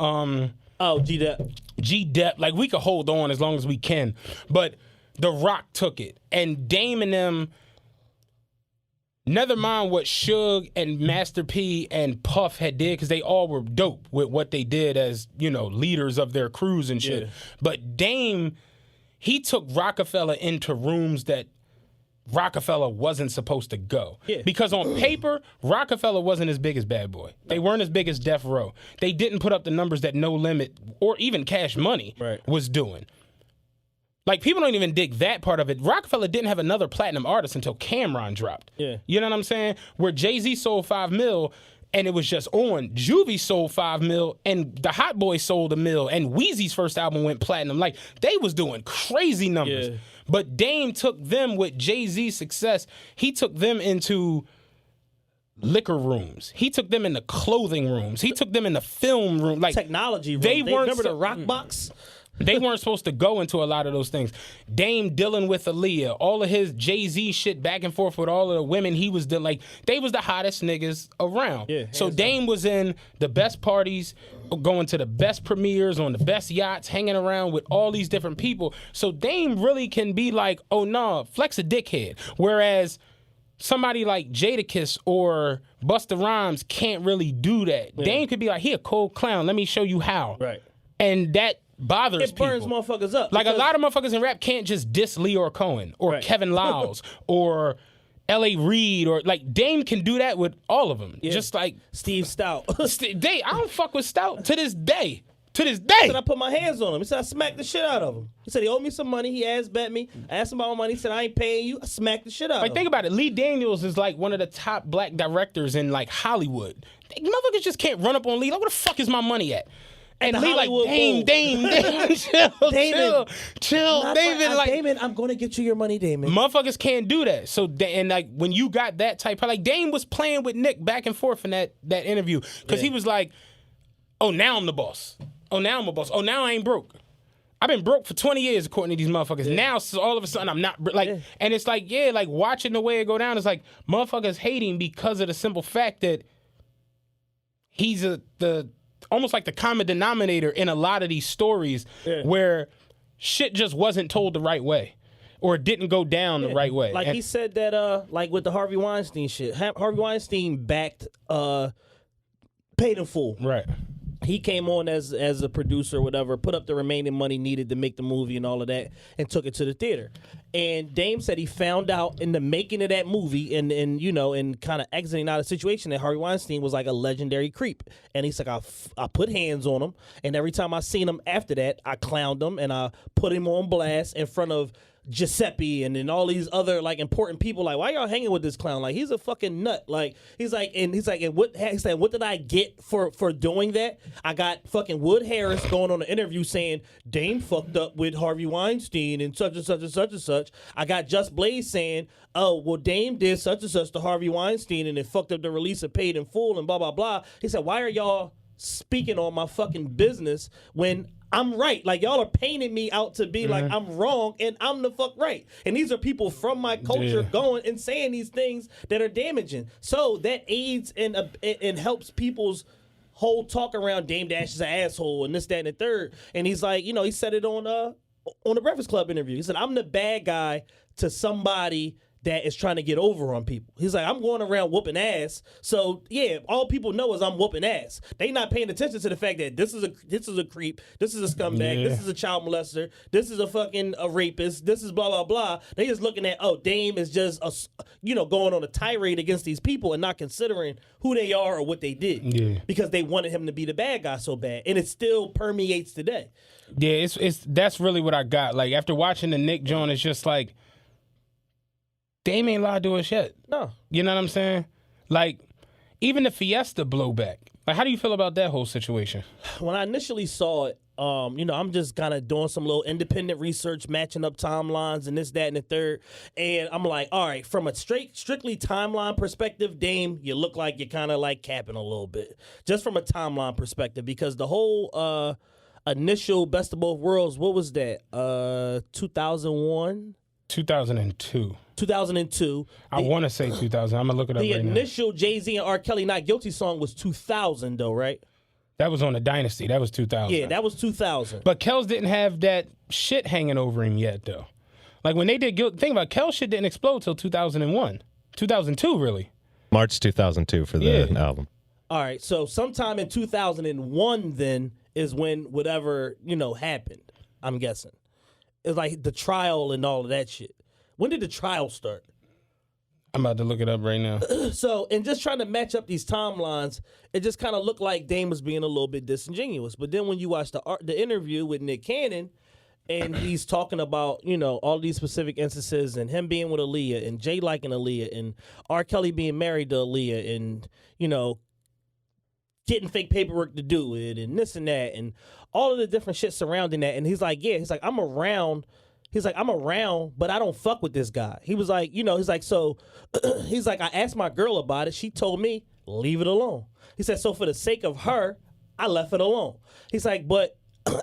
G-Dep. G-Dep. Like, we could hold on as long as we can. But The Rock took it. And Dame and them, never mind what Suge and Master P and Puff had did, because they all were dope with what they did as, you know, leaders of their crews and shit. Yeah. But Dame, he took Rockefeller into rooms that Rockefeller wasn't supposed to go. Yeah. Because on paper, Rockefeller wasn't as big as Bad Boy. They weren't as big as Death Row. They didn't put up the numbers that No Limit or even Cash Money was doing. Like, people don't even dig that part of it. Rockefeller didn't have another platinum artist until Cameron dropped. Yeah. You know what I'm saying? Where Jay-Z sold 5 mil, and it was just on. Juvie sold 5 mil, and the Hot Boys sold 1 mil, and Weezy's first album went platinum. Like, they was doing crazy numbers. Yeah. But Dame took them with Jay-Z's success. He took them into liquor rooms. He took them into clothing rooms. He took them into film room. Like, Technology room. They weren't remember the rock box? They weren't supposed to go into a lot of those things. Dame dealing with Aaliyah, all of his Jay-Z shit back and forth with all of the women he was dealing. Like, they was the hottest niggas around. Yeah, so Dame was in the best parties, going to the best premieres, on the best yachts, hanging around with all these different people. So Dame really can be like, oh no, flex a dickhead. Whereas somebody like Jadakiss or Busta Rhymes can't really do that. Yeah. Dame could be like, he a cold clown. Let me show you how. Right. And that bothers people. It burns motherfuckers up. Like, a lot of motherfuckers in rap can't just diss Leor Cohen or Kevin Lyles or L.A. Reid, or like, Dame can do that with all of them. Yeah. Just like Steve Stout. I don't fuck with Stout to this day. To this day. He said I put my hands on him. He said I smacked the shit out of him. He said he owed me some money. He asked bet me. I asked him about my money. He said I ain't paying you. I smacked the shit out of him. Like, think about it. Lee Daniels is like one of the top black directors in like Hollywood. Motherfuckers just can't run up on Lee. Like, where the fuck is my money at? And Lee like, Dame, chill, David. Like, Damon, I'm going to get you your money, Damon. Motherfuckers can't do that. So, and like, when you got that type of, like, Dame was playing with Nick back and forth in that interview. Because he was like, oh, now I'm the boss. Oh, now I'm a boss. Oh, now I ain't broke. I've been broke for 20 years, according to these motherfuckers. Yeah. Now, so all of a sudden, I'm not, like, and it's like, like, watching the way it go down, it's like, motherfuckers hating because of the simple fact that he's almost like the common denominator in a lot of these stories where shit just wasn't told the right way or it didn't go down the right way. Like, he said that, like, with the Harvey Weinstein shit, Harvey Weinstein backed Paid in Full. Right. He came on as a producer or whatever, put up the remaining money needed to make the movie and all of that, and took it to the theater. And Dame said he found out in the making of that movie and you know, and kind of exiting out of the situation that Harvey Weinstein was like a legendary creep. And he's like, I put hands on him, and every time I seen him after that, I clowned him and I put him on blast in front of Giuseppe and then all these other like important people. Like, why y'all hanging with this clown? Like, he's a fucking nut. Like, he's like, and what did I get for doing that? I got fucking Wood Harris going on an interview saying Dame fucked up with Harvey Weinstein and such and such and such and such. I got Just Blaze saying, oh, well, Dame did such and such to Harvey Weinstein and it fucked up the release of Paid in Full and blah blah blah. He said, why are y'all speaking on my fucking business when I'm right? Like, y'all are painting me out to be like I'm wrong and I'm the fuck right. And these are people from my culture going and saying these things that are damaging. So that aids and helps people's whole talk around Dame Dash is an asshole and this, that, and the third. And he's like, you know, he said it on the Breakfast Club interview. He said, I'm the bad guy to somebody that is trying to get over on people. He's like, I'm going around whooping ass. So yeah, all people know is I'm whooping ass. They not paying attention to the fact that this is a creep, this is a scumbag, this is a child molester, this is a rapist, this is blah blah blah. They just looking at, oh, Dame is just going on a tirade against these people and not considering who they are or what they did because they wanted him to be the bad guy so bad, and it still permeates today. Yeah, it's that's really what I got. Like, after watching the Nick Joint, it's just like, Dame ain't lied to us yet. No. You know what I'm saying? Like, even the Fiesta blowback. Like, how do you feel about that whole situation? When I initially saw it, I'm just kind of doing some little independent research, matching up timelines and this, that, and the third. And I'm like, all right, from a strictly timeline perspective, Dame, you look like you're kind of like capping a little bit. Just from a timeline perspective, because the whole initial Best of Both Worlds, what was that? 2001? 2002. I want to say 2000. I'm going to look it up right now. The initial Jay-Z and R. Kelly Not Guilty song was 2000, though, right? That was on the Dynasty. That was 2000. Yeah, that was 2000. But Kells didn't have that shit hanging over him yet, though. Like, when they did Guilty, think about it, Kells shit didn't explode till 2001. 2002, really. March 2002 for the album. All right, so sometime in 2001 then is when whatever, happened, I'm guessing. It's like the trial and all of that shit. When did the trial start? I'm about to look it up right now. So, and just trying to match up these timelines, it just kind of looked like Dame was being a little bit disingenuous. But then when you watch the interview with Nick Cannon, and he's talking about, you know, all these specific instances and him being with Aaliyah and Jay liking Aaliyah and R. Kelly being married to Aaliyah and, you know, getting fake paperwork to do it and this and that and all of the different shit surrounding that. And he's like, I'm around. He's like, I'm around, but I don't fuck with this guy. He was like, you know, he's like, so he's like, I asked my girl about it. She told me, leave it alone. He said, so for the sake of her, I left it alone. He's like, but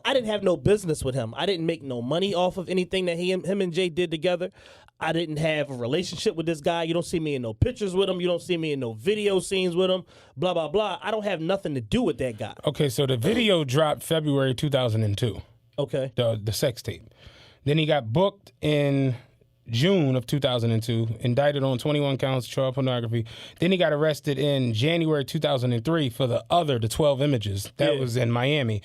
I didn't have no business with him. I didn't make no money off of anything that him and Jay did together. I didn't have a relationship with this guy. You don't see me in no pictures with him. You don't see me in no video scenes with him. Blah, blah, blah. I don't have nothing to do with that guy. Okay, so the video dropped February 2002. Okay. The sex tape. Then he got booked in June of 2002, indicted on 21 counts of child pornography. Then he got arrested in January 2003 for the 12 images. That was in Miami.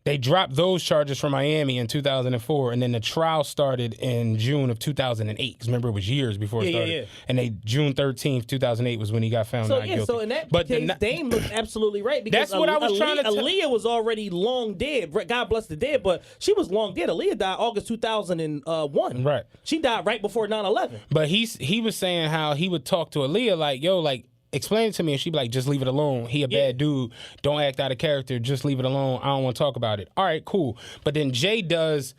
They dropped those charges from Miami in 2004, and then the trial started in June of 2008. Because remember, it was years before it started. And June 13th, 2008 was when he got found not guilty. So in that case, Dame looks absolutely right. Because that's what I was trying to tell. Aaliyah was already long dead. God bless the dead, but she was long dead. Aaliyah died August 2001. Right. She died right before 9/11. But he was saying how he would talk to Aaliyah like, yo, like, explain it to me, and she'd be like, just leave it alone. He a bad dude. Don't act out of character. Just leave it alone. I don't want to talk about it. All right, cool. But then Jay does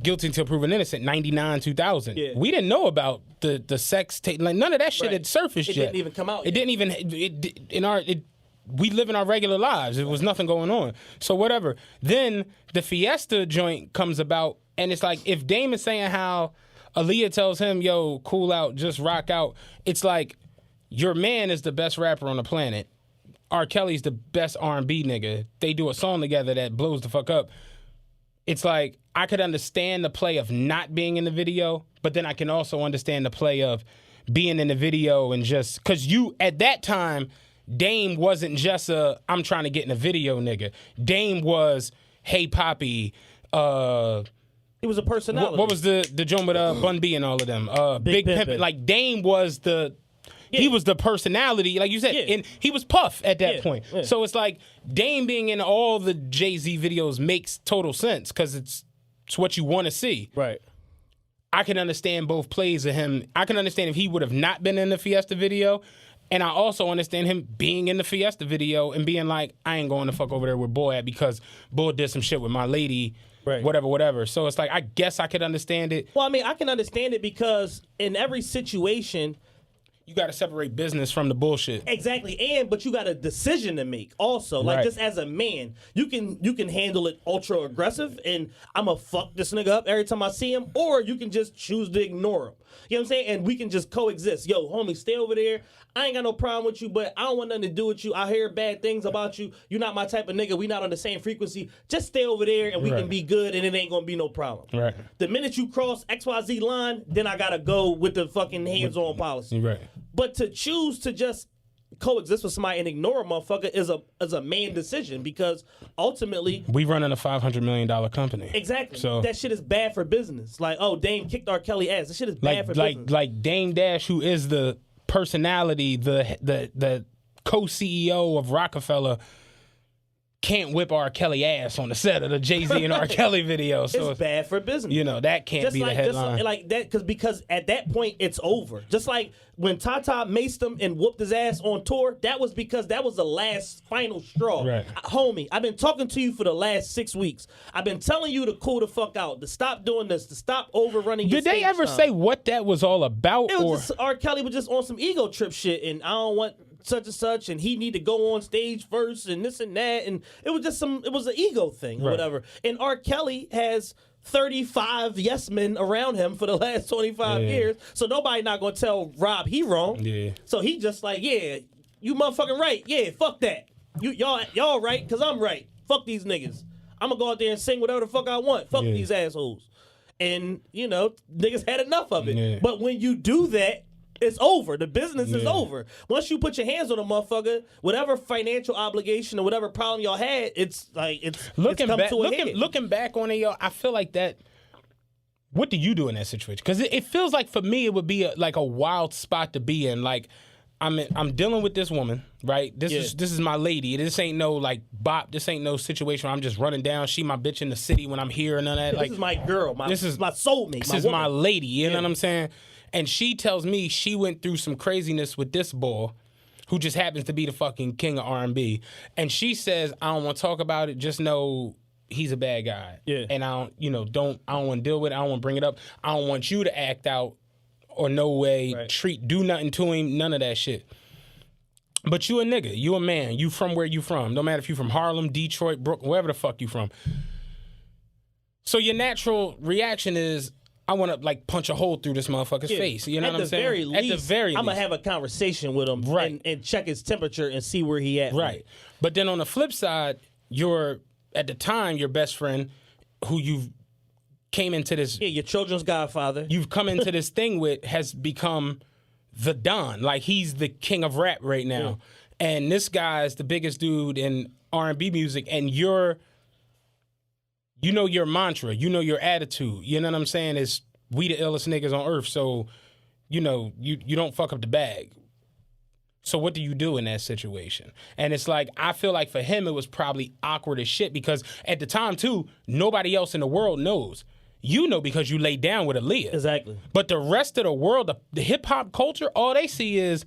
Guilty Until Proven Innocent, 99, 2000. Yeah. We didn't know about the sex tape. Like, none of that shit had surfaced yet. It didn't even come out It yet. didn't even, we live in our regular lives. There was nothing going on. So whatever. Then the Fiesta joint comes about, and it's like, if Dame is saying how Aaliyah tells him, yo, cool out, just rock out, it's like, your man is the best rapper on the planet. R. Kelly's the best R&B nigga. They do a song together that blows the fuck up. It's like, I could understand the play of not being in the video, but then I can also understand the play of being in the video and just, because at that time, Dame wasn't just I'm trying to get in a video nigga. Dame was, hey, Poppy, He was a personality. what was the joint with Bun B and all of them? Big Pimpin'. Like, Dame was he was the personality, like you said, and he was Puff at that point. Yeah. So it's like Dame being in all the Jay-Z videos makes total sense because it's what you want to see. Right. I can understand both plays of him. I can understand if he would have not been in the Fiesta video, and I also understand him being in the Fiesta video and being like, I ain't going to fuck over there with Bull at because Bull did some shit with my lady. Right. Whatever. So it's like, I guess I could understand it. Well, I mean, I can understand it because in every situation, you got to separate business from the bullshit. Exactly, but you got a decision to make also. Like, just as a man, you can handle it ultra aggressive, and I'ma fuck this nigga up every time I see him, or you can just choose to ignore him. You know what I'm saying? And we can just coexist. Yo, homie, stay over there. I ain't got no problem with you, but I don't want nothing to do with you. I hear bad things about you. You're not my type of nigga. We not on the same frequency. Just stay over there, and we can be good, and it ain't gonna be no problem. Right. The minute you cross XYZ line, then I gotta go with the fucking hands-on policy. Right. But to choose to just coexist with somebody and ignore a motherfucker is a man decision because ultimately we running a $500 million company. Exactly. So that shit is bad for business. Like, oh, Dame kicked R. Kelly ass. That shit is bad for business. Like Dame Dash, who is the personality, the co-CEO of Rockefeller, can't whip R. Kelly ass on the set of the Jay-Z and R. Kelly video. So it's bad for business. You know, that can't be the headline. Just like that, because at that point, it's over. Just like when Tata maced him and whooped his ass on tour, that was because that was the last final straw. Right. Homie, I've been talking to you for the last 6 weeks. I've been telling you to cool the fuck out, to stop doing this, to stop overrunning your Did they ever say what that was all about? It was just, R. Kelly was just on some ego trip shit, and I don't want such and such, and he need to go on stage first, and this and that, and it was an ego thing or whatever. And R. Kelly has 35 yes men around him for the last 25 years, so nobody not gonna tell Rob he wrong. Yeah. So he just like, yeah, you motherfucking right. Yeah, fuck that. Y'all right, cause I'm right. Fuck these niggas. I'm gonna go out there and sing whatever the fuck I want. Fuck these assholes. And niggas had enough of it. Yeah. But when you do that, it's over. The business is over. Once you put your hands on a motherfucker, whatever financial obligation or whatever problem y'all had, it's come to a head. Looking back on it, yo, I feel like that What do you do in that situation? Because it feels like for me it would be like a wild spot to be in. Like I'm dealing with this woman, right? This is my lady. This ain't no like bop. This ain't no situation where I'm just running down. She my bitch in the city when I'm here and none of that. This is my girl. This is my soulmate. This is my lady. You know what I'm saying? And she tells me she went through some craziness with this boy, who just happens to be the fucking king of R&B. And she says, I don't want to talk about it. Just know he's a bad guy. Yeah. And I don't want to deal with it. I don't want to bring it up. I don't want you to act out or no way do nothing to him, none of that shit. But you a nigga, you a man, you from where you from. No matter if you from Harlem, Detroit, Brooklyn, wherever the fuck you from. So your natural reaction is, I want to like punch a hole through this motherfucker's face. You know what I'm saying? At the very least, I'm gonna have a conversation with him, and check his temperature and see where he at. Right. But then on the flip side, at the time your best friend, who you've came into this, your children's godfather, you've come into this thing with, has become the Don. Like he's the king of rap right now, and this guy's the biggest dude in R&B music, and your mantra, your attitude, you know what I'm saying, is we the illest niggas on earth, so you don't fuck up the bag. So what do you do in that situation? And it's like, I feel like for him it was probably awkward as shit, because at the time too, nobody else in the world knows. You know, because you laid down with Aaliyah. Exactly. But the rest of the world, the hip hop culture, all they see is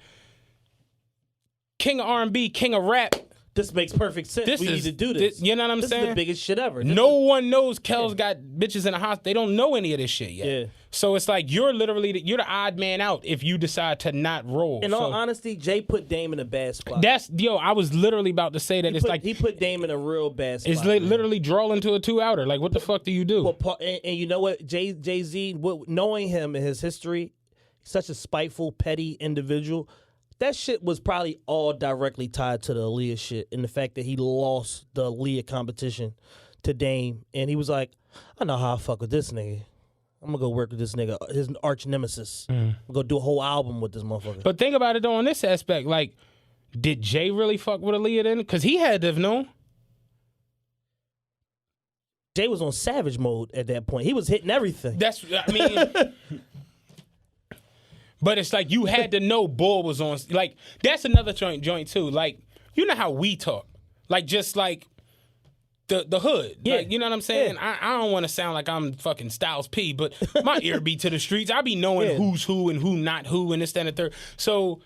king of R&B, king of rap. This makes perfect sense. We need to do this. You know what I'm saying? This is the biggest shit ever. No one knows Kel's got bitches in the house. They don't know any of this shit yet. Yeah. So it's like you're the odd man out if you decide to not roll. In all honesty, Jay put Dame in a bad spot. I was literally about to say that. He put Dame in a real bad spot. It's literally drawing to a 2-outer. Like, what the fuck do you do? And you know what? Jay-Z, knowing him and his history, such a spiteful, petty individual, that shit was probably all directly tied to the Aaliyah shit and the fact that he lost the Aaliyah competition to Dame. And he was like, I know how I fuck with this nigga. I'm going to go work with this nigga, his arch nemesis. I'm going to go do a whole album with this motherfucker. But think about it, though, on this aspect. Like, did Jay really fuck with Aaliyah then? Because he had to have known. Jay was on savage mode at that point. He was hitting everything. But it's like you had to know Bull was on. Like, that's another joint too. Like, you know how we talk. Like, just like the hood. Yeah. Like, you know what I'm saying? Yeah. I don't want to sound like I'm fucking Styles P, but my ear be to the streets. I be knowing who's who and who not who and this, that, and the third. So,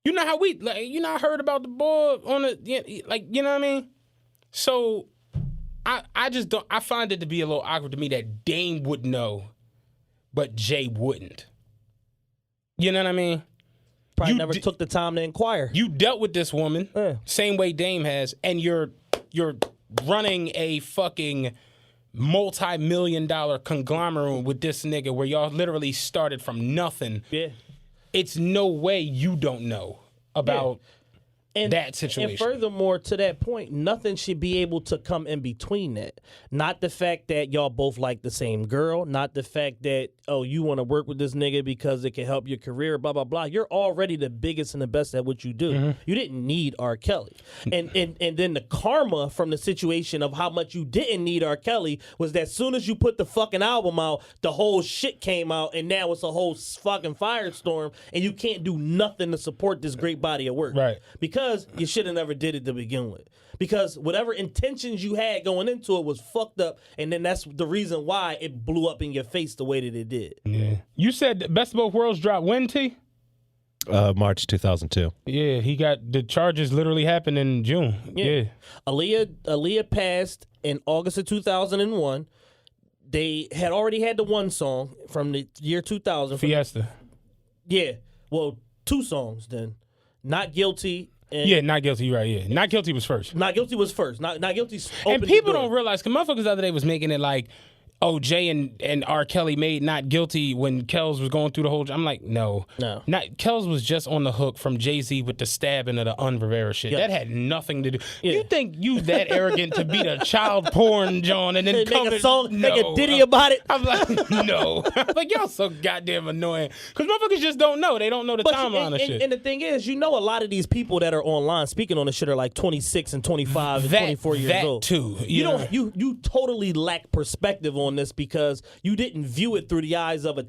you know how I heard about the boy on the, like, you know what I mean? So, I just don't, I find it to be a little awkward to me that Dame would know, but Jay wouldn't. You know what I mean? Probably never took the time to inquire. You dealt with this woman, same way Dame has, and you're running a fucking multi-million-dollar conglomerate with this nigga where y'all literally started from nothing. Yeah. It's no way you don't know about that situation. And furthermore, to that point, nothing should be able to come in between that. Not the fact that y'all both like the same girl. Not the fact that, you want to work with this nigga because it can help your career, blah, blah, blah. You're already the biggest and the best at what you do. Mm-hmm. You didn't need R. Kelly. And then the karma from the situation of how much you didn't need R. Kelly was that as soon as you put the fucking album out, the whole shit came out, and now it's a whole fucking firestorm, and you can't do nothing to support this great body of work. Right. Because you should have never did it to begin with. Because whatever intentions you had going into it was fucked up, and then that's the reason why it blew up in your face the way that it did. Yeah. You said Best of Both Worlds dropped when, T? March 2002. Yeah, he got the charges literally happened in June. Yeah. Aaliyah passed in August of 2001. They had already had the one song from the year 2000. Fiesta. Yeah. Well, two songs then. Not Guilty. Not Guilty, right, yeah. Not Guilty was first. Not Guilty was first. Not Guilty's and people don't realize, because motherfuckers the other day was making it like, Jay and R. Kelly made Not Guilty when Kells was going through the whole... I'm like, no. Kells was just on the hook from Jay-Z with the stabbing of the Rivera shit. That had nothing to do... Yeah. You think you that arrogant to be the child porn, John, and then make a song, make a ditty about it? I'm like, no. I'm like, y'all so goddamn annoying. Because motherfuckers just don't know. They don't know the timeline of shit. And the thing is, a lot of these people that are online speaking on this shit are like 26 and 25 and 24 years old. That too. You totally lack perspective on on this because you didn't view it through the eyes of an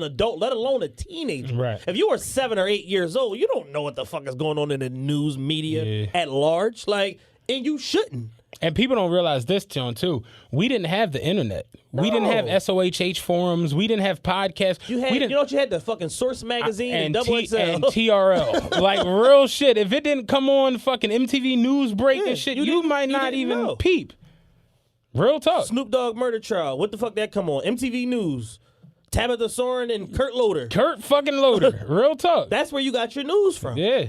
adult, let alone a teenager. Right. If you were 7 or 8 years old, you don't know what the fuck is going on in the news media at large. Like, and you shouldn't. And people don't realize this, John, too. We didn't have the internet. No. We didn't have SOHH forums. We didn't have podcasts. You know what you had? The fucking Source magazine and Double XL. And TRL. Like, real shit. If it didn't come on fucking MTV News Break and shit, you might not even know. Peep. Real talk. Snoop Dogg murder trial. What the fuck that come on? MTV News. Tabitha Soren and Kurt Loder. Kurt fucking Loder. Real talk. That's where you got your news from. Yeah.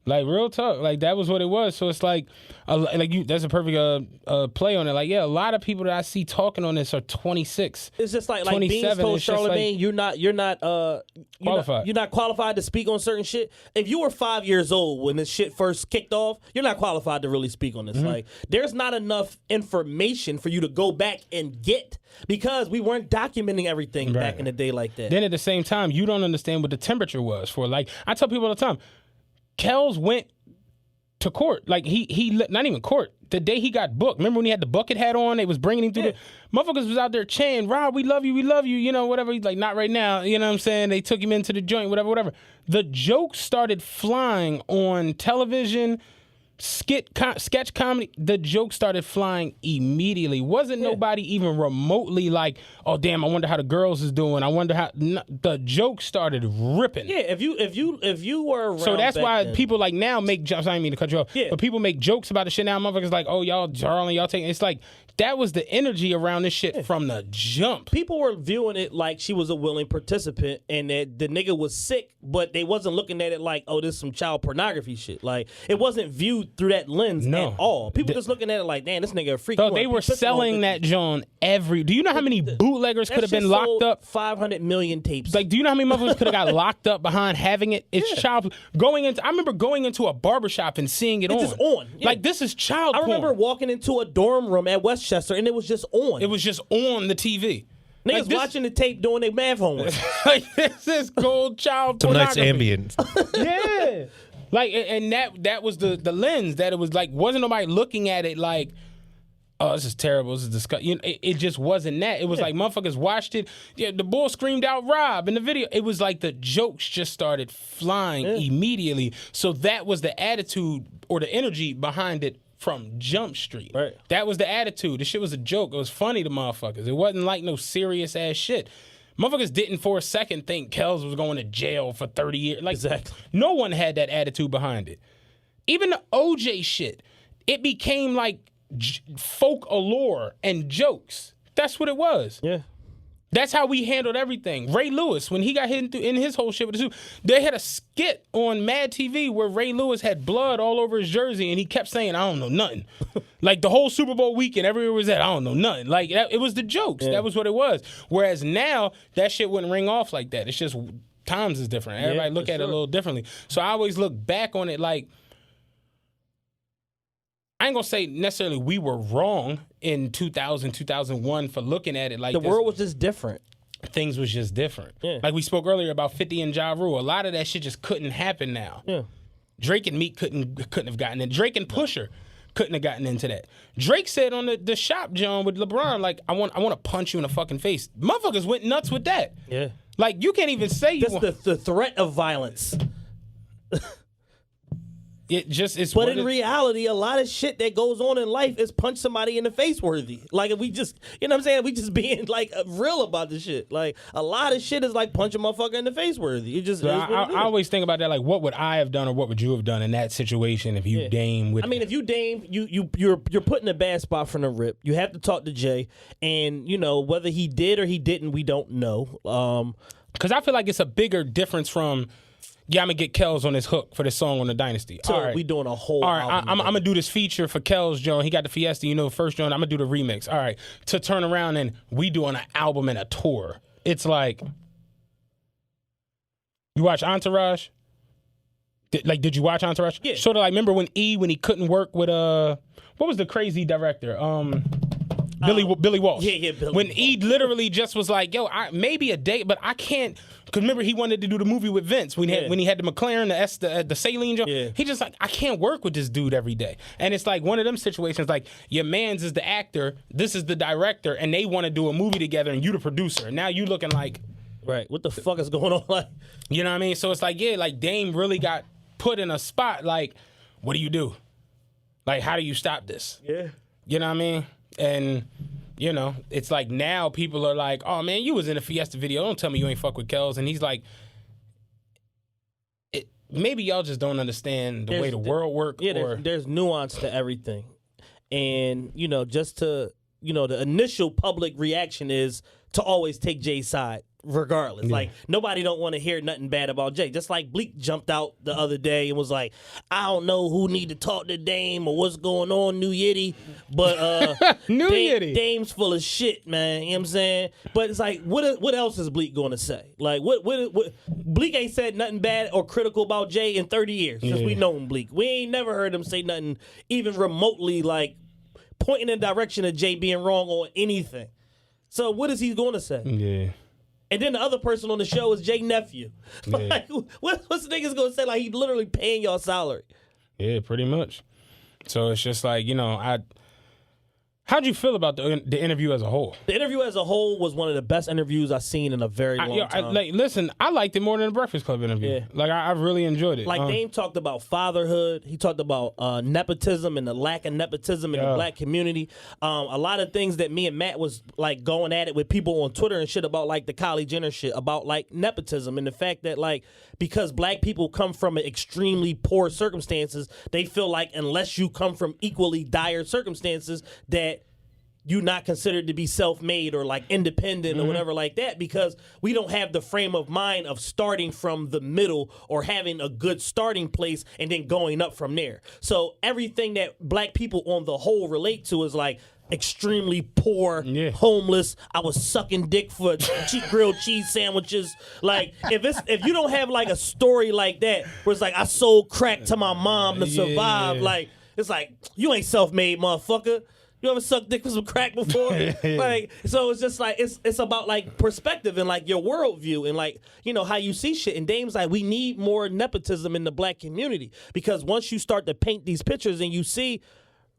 Like, real talk. Like, that was what it was. So it's like that's a perfect play on it. Like, yeah, a lot of people that I see talking on this are 26. It's just like Beans told Charlamagne, like, you're not qualified. You're not qualified to speak on certain shit. If you were 5 years old when this shit first kicked off, you're not qualified to really speak on this. Mm-hmm. Like, there's not enough information for you to go back and get because we weren't documenting everything back in the day like that. Then at the same time, you don't understand what the temperature was for. Like, I tell people all the time, Kells went to court. Like, he not even court. The day he got booked. Remember when he had the bucket hat on? They was bringing him through the... Motherfuckers was out there chanting, Rob, we love you, you know, whatever. He's like, not right now. You know what I'm saying? They took him into the joint, whatever. The jokes started flying on television, sketch comedy. The jokes started flying immediately. Wasn't nobody even remotely like, oh damn, I wonder how the girls is doing. I wonder how the jokes started ripping. Yeah, if you were around, so that's why then, people like now make jokes. I didn't mean to cut you off. Yeah. But people make jokes about the shit now. Motherfuckers like, oh y'all darling, y'all taking. It's like that was the energy around this shit from the jump. People were viewing it like she was a willing participant and that the nigga was sick, but they wasn't looking at it like, oh, this is some child pornography shit. Like, it wasn't viewed through that lens at all. People just looking at it like, damn, this nigga a freak. So they were selling that John every. Do you know how many bootleggers could have been locked up? 500 million tapes. Like, do you know how many motherfuckers could have got locked up behind having it? It's child going into. I remember going into a barbershop and seeing it on. Just on. Yeah. Like, this is child porn. I remember walking into a dorm room at Westchester and it was just on. It was just on the TV. Niggas watching the tape doing their math homework. Like, this is gold child Some nice pornography. ambient. Yeah. Like, and that was the lens that it was like, wasn't nobody looking at it like, oh, this is terrible, this is disgusting. You know, it just wasn't that. It was like motherfuckers watched it. Yeah, the bull screamed out Rob in the video. It was like the jokes just started flying immediately. So that was the attitude or the energy behind it from Jump Street. Right. That was the attitude. The shit was a joke. It was funny to motherfuckers. It wasn't like no serious ass shit. Motherfuckers didn't for a second think Kells was going to jail for 30 years. Like, exactly. No one had that attitude behind it. Even the OJ shit, it became like folk allure and jokes. That's what it was. Yeah. That's how we handled everything. Ray Lewis, when he got hit in his whole shit with the suit, they had a skit on Mad TV where Ray Lewis had blood all over his jersey and he kept saying, I don't know nothing. Like the whole Super Bowl weekend, everywhere was at, I don't know nothing. Like it was the jokes. Yeah. That was what it was. Whereas now, that shit wouldn't ring off like that. It's just times is different. Everybody look at it a little differently. So I always look back on it like, I ain't gonna say necessarily we were wrong in 2000, 2001 for looking at it like the world was just different. Things was just different. Yeah. Like we spoke earlier about 50 and Ja Rule. A lot of that shit just couldn't happen now. Yeah. Drake and Meek couldn't have gotten it. Drake and Pusher couldn't have gotten into that. Drake said on the shop, John, with LeBron, like, I want to punch you in the fucking face. Motherfuckers went nuts with that. Yeah. Like, you can't even say you want the threat of violence. It just is. But in reality, a lot of shit that goes on in life is punch somebody in the face worthy. Like, if we just, you know what I'm saying? We just being like real about the shit. Like, a lot of shit is like punch a motherfucker in the face worthy. It just. So I always think about that. Like, what would I have done, or what would you have done in that situation if you Dame with? I mean, if you Dame, you're put in a bad spot from the rip. You have to talk to Jay, and you know whether he did or he didn't, we don't know. Because I feel like it's a bigger difference from. Yeah, I'm going to get Kells on his hook for this song on the Dynasty. So all right. We doing a whole All right, album. I'm going to do this feature for Kells, John. He got the Fiesta, you know, first John. I'm going to do the remix. All right. To turn around and we doing an album and a tour. It's like, you watch Entourage? Did you watch Entourage? Yeah. Sort of like, remember when he couldn't work with, what was the crazy director? Billy Walsh. Yeah, Billy When Walsh. he literally just was like, yo, maybe a date, but I can't. Because remember, he wanted to do the movie with Vince when he had the McLaren, the Saline joint. Yeah. He just like, I can't work with this dude every day. And it's like one of them situations like, your man's is the actor, this is the director, and they want to do a movie together, and you the producer. And now you looking like... Right. What the fuck is going on? Like, you know what I mean? So it's like, yeah, like Dame really got put in a spot like, what do you do? Like, how do you stop this? yeah. You know what I mean? And, you know, it's like now people are like, oh, man, you was in a Fiesta video. Don't tell me you ain't fuck with Kells. And he's like, maybe y'all just don't understand the way the world works. Yeah, there's nuance to everything. And, you know, just to, you know, the initial public reaction is to always take Jay's side. Regardless, like nobody don't want to hear nothing bad about Jay. Just like Bleak jumped out the other day and was like, "I don't know who need to talk to Dame or what's going on, New Yitty, but Yitty. Dame's full of shit, man." You know what I'm saying? But it's like, what else is Bleak going to say? Like, what Bleak ain't said nothing bad or critical about Jay in 30 years since we know him. Bleak, we ain't never heard him say nothing even remotely like pointing in the direction of Jay being wrong on anything. So what is he going to say? Yeah. And then the other person on the show is Jay Nephew. Like, what's the niggas gonna say? Like, he literally paying y'all salary. Yeah, pretty much. So it's just like, you know, how'd you feel about the interview as a whole? The interview as a whole was one of the best interviews I've seen in a very long time. Listen, I liked it more than the Breakfast Club interview. Yeah. Like, I really enjoyed it. Like, Dame talked about fatherhood. He talked about nepotism and the lack of nepotism in the black community. A lot of things that me and Matt was, like, going at it with people on Twitter and shit about, like, the Kylie Jenner shit, about, like, nepotism and the fact that, like, because black people come from extremely poor circumstances, they feel like unless you come from equally dire circumstances that you're not considered to be self-made or like independent or whatever like that, because we don't have the frame of mind of starting from the middle or having a good starting place and then going up from there. So everything that black people on the whole relate to is like extremely poor, homeless. I was sucking dick for grilled cheese sandwiches. Like, if you don't have like a story like that where it's like I sold crack to my mom to survive, like it's like you ain't self-made, motherfucker. You ever sucked dick for some crack before? Like, so it's just like it's about like perspective and like your worldview and like, you know, how you see shit. And Dame's like, we need more nepotism in the black community, because once you start to paint these pictures and you see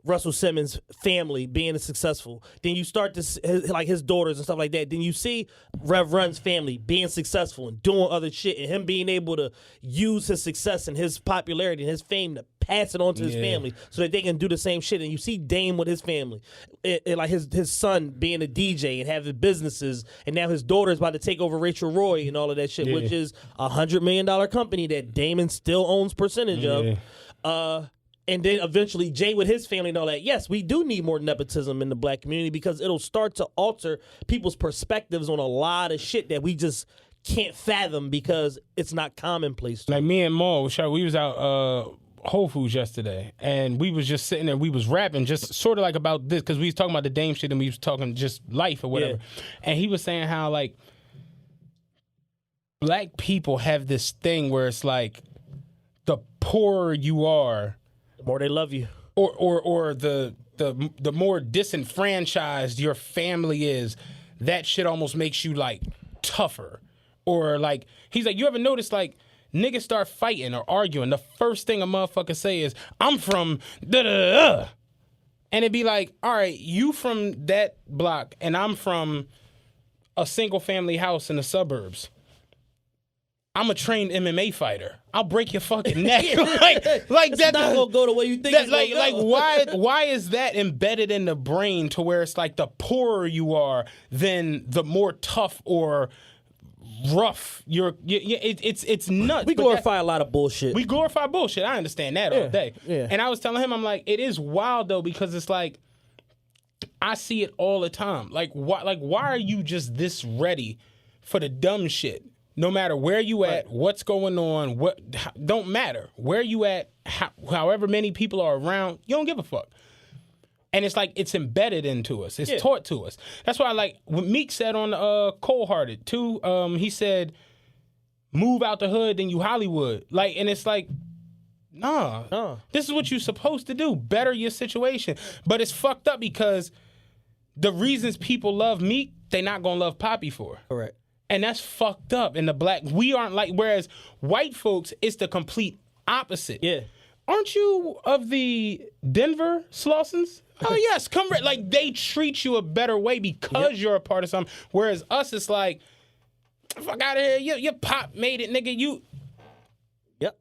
Russell Simmons' family being successful, then you start to like his daughters and stuff like that. Then you see Rev Run's family being successful and doing other shit, and him being able to use his success and his popularity and his fame to pass it on to his family so that they can do the same shit. And you see Dame with his family, like his son being a DJ and having businesses, and now his daughter is about to take over Rachel Roy and all of that shit, which is $100 million company that Damon still owns percentage of. And then eventually Jay with his family and all that. Yes, we do need more nepotism in the black community, because it'll start to alter people's perspectives on a lot of shit that we just can't fathom because it's not commonplace. Like me and Mo, we was out Whole Foods yesterday, and we was just sitting there, we was rapping just sort of like about this, because we was talking about the Dame shit and we was talking just life or whatever. And he was saying how like black people have this thing where it's like the poorer you are, the more they love you, or the more disenfranchised your family is, that shit almost makes you like tougher. Or like, he's like, you ever notice like niggas start fighting or arguing, the first thing a motherfucker say is, I'm from da-da-da. And it'd be like, all right, you from that block and I'm from a single family house in the suburbs. I'm a trained MMA fighter. I'll break your fucking neck. like that's not gonna go the way you think. Why is that embedded in the brain to where it's like the poorer you are, then the more tough or rough it's nuts. We glorify a lot of bullshit. We glorify bullshit. I understand that all day. Yeah. And I was telling him, I'm like, it is wild though, because it's like I see it all the time. Like why are you just this ready for the dumb shit? No matter where you at, what's going on, don't matter. Where you at, however many people are around, you don't give a fuck. And it's like, it's embedded into us. It's taught to us. That's why, like, what Meek said on Cold Hearted, too, he said, move out the hood, then you Hollywood. Like, and it's like, nah. This is what you're supposed to do. Better your situation. But it's fucked up because the reasons people love Meek, they not gonna love Poppy for. Correct. And that's fucked up. In the black, we aren't like. Whereas white folks, it's the complete opposite. Yeah. Aren't you of the Denver Slausons? Oh yes, come like they treat you a better way because you're a part of something. Whereas us, it's like, fuck out of here. Your pop made it, nigga. You. Yep.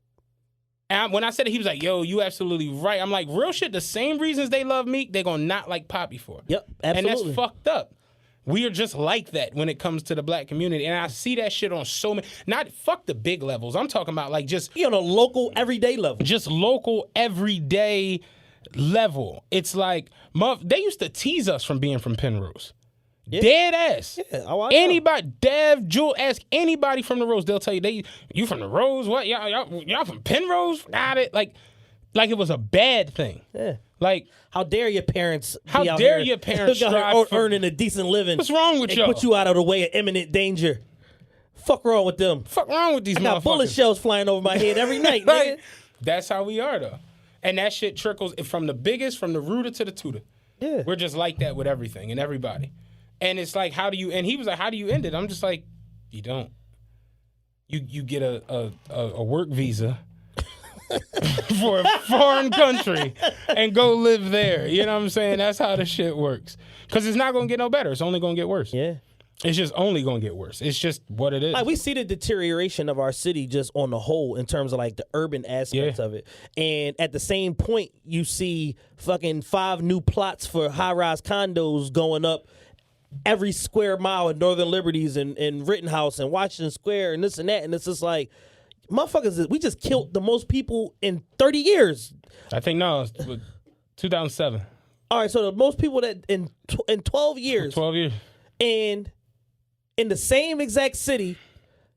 And when I said it, he was like, "Yo, you absolutely right." I'm like, real shit. The same reasons they love Meek, they gonna not like Poppy for. Yep. Absolutely. And that's fucked up. We are just like that when it comes to the black community. And I see that shit on so many, not fuck the big levels. I'm talking about like just. On a local, everyday level. Just local, everyday level. It's like, they used to tease us from being from Penrose. Yeah. Dead ass. Yeah, I anybody, Dev, Jewel, ask anybody from the Rose. They'll tell you, you from the Rose? What? Y'all from Penrose? Got it? Like it was a bad thing. Yeah. Like, how dare your parents? How be out dare here your parents strive for earning a decent living? What's wrong with y'all? Put you out of the way of imminent danger. Fuck wrong with them. Fuck wrong with these motherfuckers. I got bullet shells flying over my head every night, Like, man. That's how we are, though. And that shit trickles from the biggest, from the rooter to the tutor. Yeah. We're just like that with everything and everybody. And it's like, how do you, and he was like, how do you end it? I'm just like, you don't. You get a work visa for a foreign country and go live there. You know what I'm saying? That's how the shit works. Because it's not going to get no better. It's only going to get worse. Yeah. It's just only going to get worse. It's just what it is. Like, we see the deterioration of our city just on the whole in terms of like the urban aspects of it. And at the same point, you see fucking 5 new plots for high-rise condos going up every square mile in Northern Liberties and Rittenhouse and Washington Square and this and that. And it's just like, motherfuckers, we just killed the most people in 30 years. I think, no, it's 2007. All right, so the most people that in 12 years. 12 years. And in the same exact city,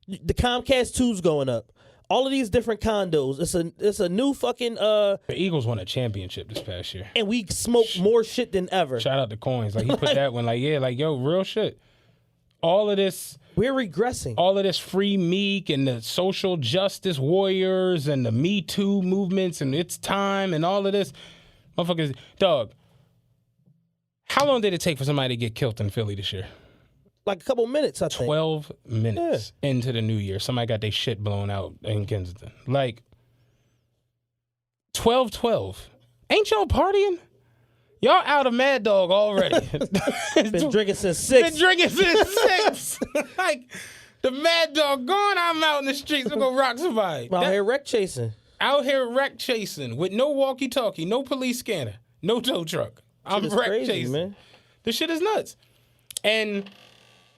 the Comcast 2's going up. All of these different condos. It's a new fucking The Eagles won a championship this past year. And we smoke more shit than ever. Shout out to Coins. Like, he put that one, like, yeah, like, yo, real shit. All of this. We're regressing. All of this free Meek and the social justice warriors and the Me Too movements and It's Time and all of this. Motherfuckers, dog, how long did it take for somebody to get killed in Philly this year? Like a couple minutes, I think. 12 minutes into the new year. Somebody got their shit blown out in Kensington. Like, 12-12. Ain't y'all partying? Y'all out of Mad Dog already. Been drinking since 6. Been drinking since 6. Like, the Mad Dog gone, I'm out in the streets. We're going to rock somebody. Out here wreck chasing. Out here wreck chasing with no walkie-talkie, no police scanner, no tow truck. I'm wreck crazy, chasing. Man. This shit is nuts. And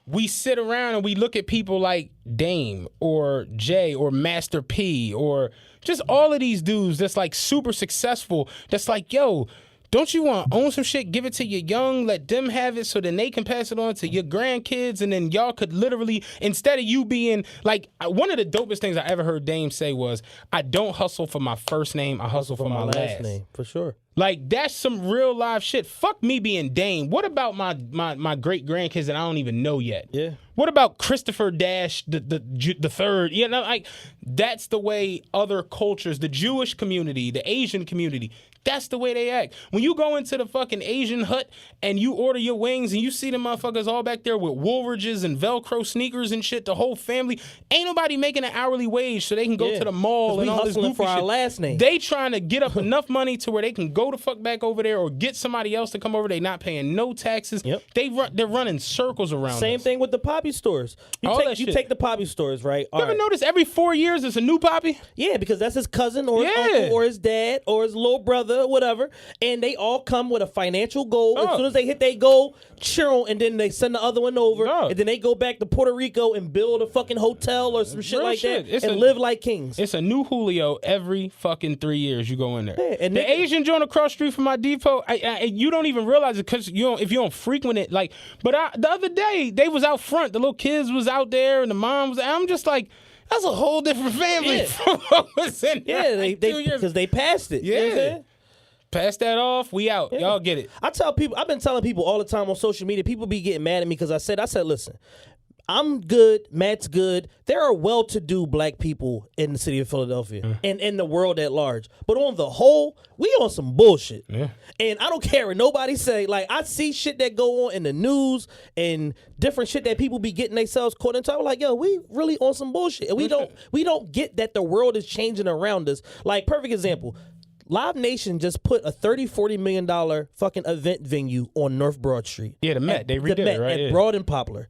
we sit around and we look at people like Dame or Jay or Master P or just all of these dudes that's like super successful. That's like, yo, don't you want to own some shit? Give it to your young, let them have it so then they can pass it on to your grandkids. And then y'all could literally, instead of you being like, one of the dopest things I ever heard Dame say was, I don't hustle for my first name, I hustle for my last name. For sure. Like, that's some real live shit. Fuck me being Dame. What about my great grandkids that I don't even know yet? Yeah. What about Christopher Dash the third? You know, like, that's the way other cultures, the Jewish community, the Asian community, that's the way they act. When you go into the fucking Asian hut and you order your wings and you see the motherfuckers all back there with Woolridges and Velcro sneakers and shit, the whole family, ain't nobody making an hourly wage so they can go to the mall and all this goofy for our shit. last name. They trying to get up enough money to where they can go the fuck back over there or get somebody else to come over. They not paying no taxes. Yep. They're running circles around. Same thing with the poppy stores. You take the poppy stores, right? You ever notice every 4 years there's a new poppy? Yeah, because that's his cousin or his uncle or his dad or his little brother or whatever. And they all come with a financial goal. As soon as they hit their goal, cheer on, and then they send the other one over. And then they go back to Puerto Rico and build a fucking hotel or some shit Real like shit. that and live like kings. It's a new Julio every fucking 3 years you go in there. Yeah, and the Asian joint across the street from my depot, you don't even realize it because if you don't frequent it. Like, but the other day, they was out front. The little kids was out there and the mom was. I'm just like, that's a whole different family from what was in there. Yeah, because they passed it. Yeah. You know what I'm saying? Pass that off. We out. Yeah. Y'all get it. I've been telling people all the time on social media, people be getting mad at me because I said, listen, I'm good, Matt's good. There are well-to-do black people in the city of Philadelphia and in the world at large. But on the whole, we on some bullshit. Yeah. And I don't care what nobody say. Like, I see shit that go on in the news and different shit that people be getting themselves caught into. I'm like, yo, we really on some bullshit. And we don't get that the world is changing around us. Like, perfect example. Live Nation just put a $30-40 million fucking event venue on North Broad Street. Yeah, the Met. They redid the Met it, right? at Yeah. Broad and Poplar.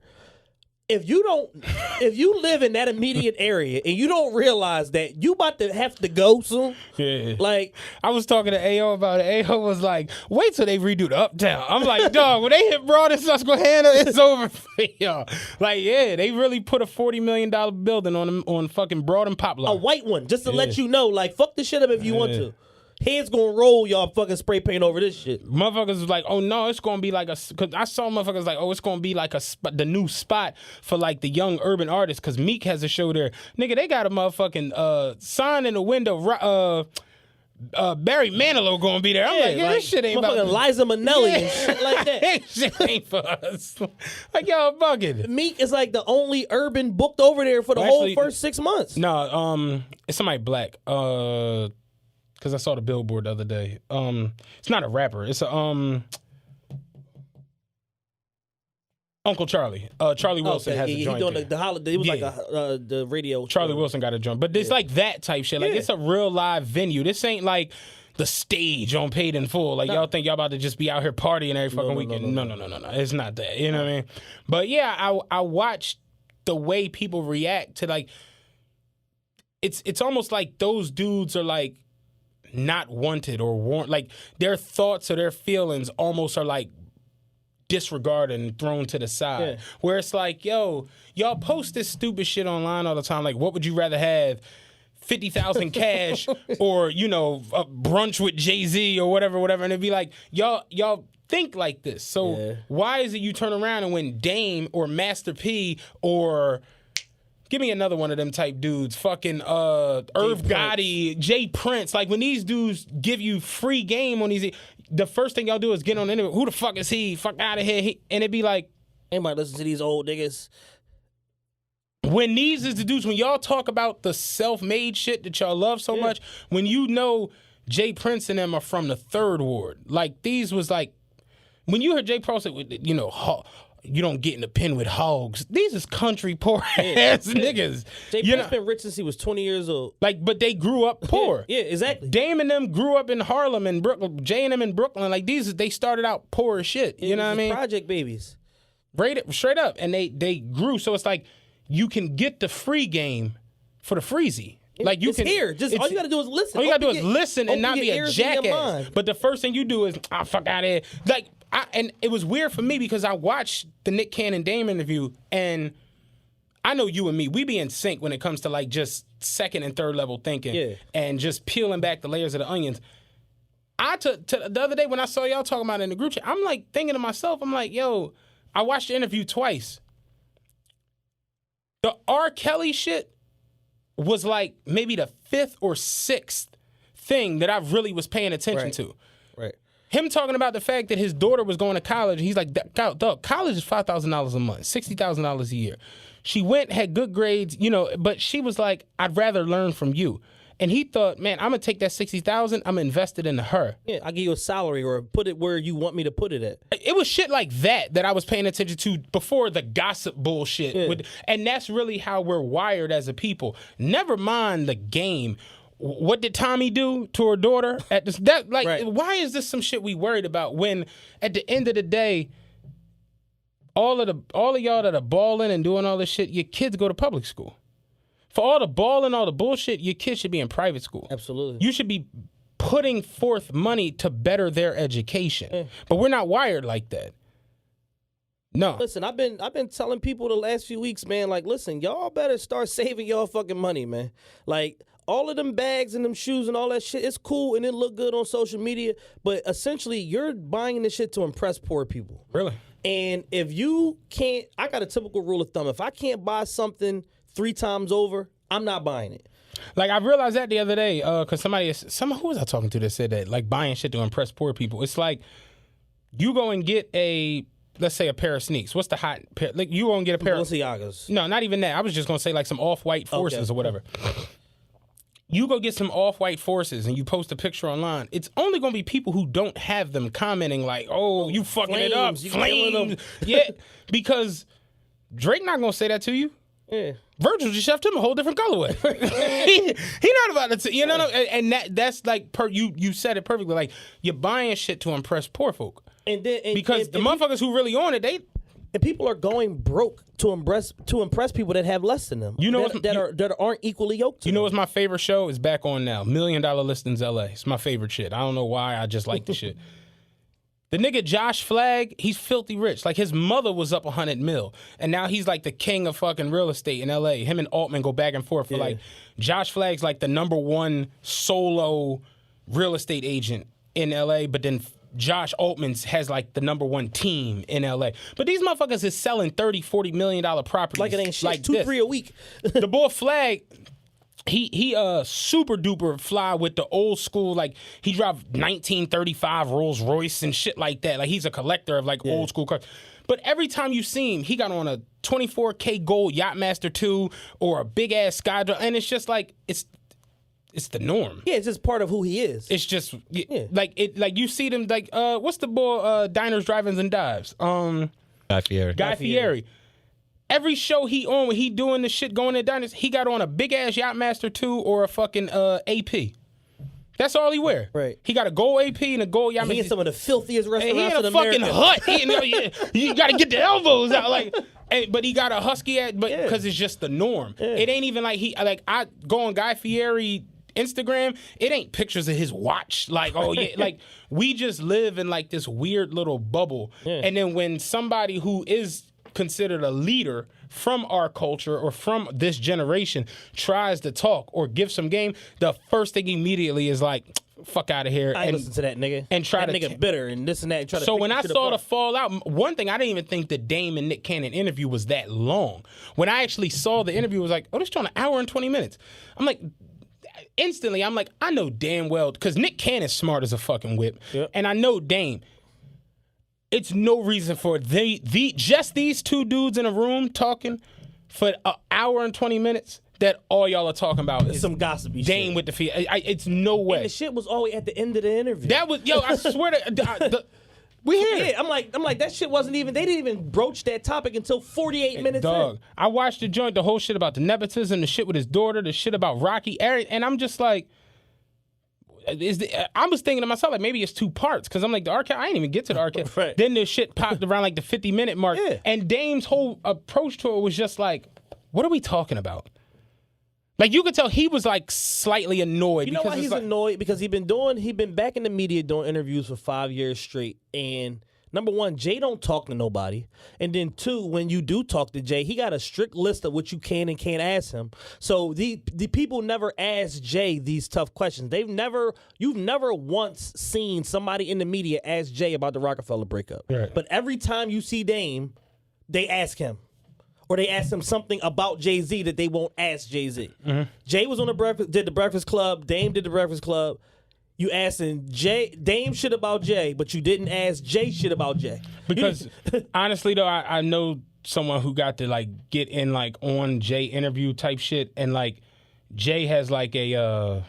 If you live in that immediate area and you don't realize that you about to have to go soon, Yeah. like, I was talking to AO about it. AO was like, wait till they redo the Uptown. I'm like, dog, when they hit Broad and Susquehanna, it's over for y'all. Like, yeah, they really put a $40 million building on fucking Broad and Poplar. a white one, just to let you know, like, fuck this shit up if you want to. Heads gonna roll, y'all fucking spray paint over this shit. Motherfuckers was like, oh no, it's gonna be like cause I saw motherfuckers like, oh, it's gonna be like the new spot for like the young urban artists, cause Meek has a show there. Nigga, they got a motherfucking sign in the window, Barry Manilow gonna be there. I'm like, yeah, this shit ain't about motherfucking Liza Minnelli and shit like that. That shit ain't for us. Like, y'all bugging. Meek is like the only urban booked over there for the whole first 6 months. No, it's somebody black. Because I saw the billboard the other day. It's not a rapper. It's a Uncle Charlie. Charlie Wilson has a joint. He doing there. the holiday. It was like the radio. Charlie Wilson got a joint, but it's like that type shit. Like, it's a real live venue. This ain't like the stage on Paid in Full. Like, y'all think y'all about to just be out here partying every fucking weekend. No. It's not that. You know what I mean? But yeah, I watched the way people react to, like, it's almost like those dudes are like not wanted or want, like their thoughts or their feelings almost are like disregarded and thrown to the side. Yeah. Where it's like, yo, y'all post this stupid shit online all the time. Like, what would you rather have? 50,000 cash or, a brunch with Jay-Z or whatever. And it'd be like, y'all think like this. So why is it you turn around and when Dame or Master P or give me another one of them type dudes, fucking Irv Gotti, Jay Prince, like when these dudes give you free game on these, the first thing y'all do is get on the internet. Who the fuck is he? Fuck out of here. And it'd be like, anybody listen to these old niggas? when these is the dudes, when y'all talk about the self-made shit that y'all love so much, when you know Jay Prince and them are from the Third Ward, like these was like, when you heard Jay Prince, you don't get in the pen with hogs. These is country poor ass niggas. Jay Prince been rich since he was 20 years old. Like, but they grew up poor. Yeah, exactly. Dame and them grew up in Harlem and Brooklyn. Jay and them in Brooklyn. Like, they started out poor as shit. You know what I mean? Project babies. Straight up. And they grew. So it's like, you can get the free game for the freezy. Like, you it's can here. Just all you gotta do is listen. All you gotta do is listen and not be a jackass. But the first thing you do is, fuck out of here. Like, and it was weird for me because I watched the Nick Cannon Dame interview, and I know you and me, we be in sync when it comes to like just second and third level thinking and just peeling back the layers of the onions. The other day when I saw y'all talking about it in the group chat, I'm like thinking to myself, I'm like, yo, I watched the interview twice. The R. Kelly shit was like maybe the fifth or sixth thing that I really was paying attention to. Right. Him talking about the fact that his daughter was going to college. He's like, dog, college is $5,000 a month, $60,000 a year. She went, had good grades, but she was like, I'd rather learn from you. And he thought, man, I'm going to take that $60,000, I'm going to invest it into her. Yeah, I'll give you a salary or put it where you want me to put it at. It was shit like that I was paying attention to before the gossip bullshit. Yeah. And that's really how we're wired as a people. Never mind the game. What did Tommy do to her daughter? Why is this some shit we worried about when at the end of the day, all of y'all that are balling and doing all this shit, your kids go to public school. For all the balling, all the bullshit, your kids should be in private school. Absolutely. You should be putting forth money to better their education. But we're not wired like that. No. Listen, I've been telling people the last few weeks, man, like, listen, y'all better start saving y'all fucking money, man. Like, all of them bags and them shoes and all that shit, it's cool and it look good on social media, but essentially you're buying this shit to impress poor people. Really? And if you can't, I got a typical rule of thumb. If I can't buy something 3 times over, I'm not buying it. Like, I realized that the other day, because who was I talking to that said that, like, buying shit to impress poor people. It's like, you go and get let's say a pair of sneaks. What's the hot pair? Like you won't get a pair of Balenciagas. No, not even that. I was just gonna say like some off-white forces or whatever. You go get some off-white forces and you post a picture online. It's only gonna be people who don't have them commenting like, "Oh, you fucking it up, Flames, you killing flames." them. Yeah, because Drake not gonna say that to you. Yeah. Virgil just shoved him a whole different colorway. he not about to, you know, and that's like you said it perfectly. Like you're buying shit to impress poor folk, And then because the motherfuckers who really on it, and people are going broke to impress people that have less than them. You know that aren't equally yoked to You know them. what's my favorite show? It's back on now. $1 Million Listings LA. It's my favorite shit. I don't know why. I just like the shit. The nigga Josh Flagg, he's filthy rich. Like his mother was up 100 mil, and now he's like the king of fucking real estate in LA. Him and Altman go back and forth for like Josh Flagg's like the #1 solo real estate agent in LA, but then Josh Altman's has like the #1 team in LA. But these motherfuckers is selling $30-40 million properties. Like it ain't shit. Like 2-3 a week. The boy Flagg, he super duper fly with the old school, like he drive 1935 Rolls Royce and shit like that. Like he's a collector of like old school cars. But every time you see him, he got on a 24K gold Yachtmaster 2 or a big ass Skydrive, and it's just like it's the norm. Yeah, it's just part of who he is. It's just like you see them like what's the boy Diners, Drive-ins and Dives? Guy Fieri. Guy Fieri. Every show he on when he doing the shit going to diners, he got on a big ass Yachtmaster 2 or a fucking AP. That's all he wear. Right. He got a gold AP and a gold Yachtmaster. He in some of the filthiest And he restaurants in a in fucking America. hut. You got to get the elbows out, like. But he got a husky at, but because it's just the norm. It ain't even like I go on Guy Fieri Instagram. It ain't pictures of his watch. Like like we just live in like this weird little bubble. And then when somebody who is considered a leader from our culture or from this generation tries to talk or give some game, the first thing immediately is like, fuck out of here. I ain't listen to that nigga. And try that to nigga bitter and this and that. And try to so pick when the I shit saw the apart. fallout, one thing, I didn't even think the Dame and Nick Cannon interview was that long. When I actually saw the interview, it was like, oh, this is on an hour and 20 minutes. I'm like, instantly, I'm like, I know damn well, because Nick Cannon's smart as a fucking whip. Yep. And I know Dame. It's no reason for just these two dudes in a room talking for an hour and 20 minutes that all y'all are talking about is some gossipy Dame shit. with the feet. It's no way. And the shit was always at the end of the interview. That was, I swear to we here. Yeah, I'm like that shit wasn't even. They didn't even broach that topic until 48 minutes Dog, in. I watched the joint, the whole shit about the nepotism, the shit with his daughter, the shit about Rocky, and I'm just like, I was thinking to myself, like, maybe it's 2 parts, because I'm like, the arcade, I ain't even get to the arcade. Right. Then the shit popped around like the 50-minute mark, and Dame's whole approach to it was just like, what are we talking about? Like, you could tell he was like slightly annoyed. You know why he's annoyed? Because he been back in the media doing interviews for 5 years straight. And number one, Jay don't talk to nobody. And then 2, when you do talk to Jay, he got a strict list of what you can and can't ask him. So the people never ask Jay these tough questions. You've never once seen somebody in the media ask Jay about the Rockefeller breakup. Right. But every time you see Dame, they ask him. Or they ask him something about Jay-Z that they won't ask Jay-Z. Mm-hmm. Jay was on did the Breakfast Club. Dame did the Breakfast Club. You asking Dame shit about Jay, but you didn't ask Jay shit about Jay. Because honestly though, I know someone who got to like get in like on Jay interview type shit, and like Jay has like a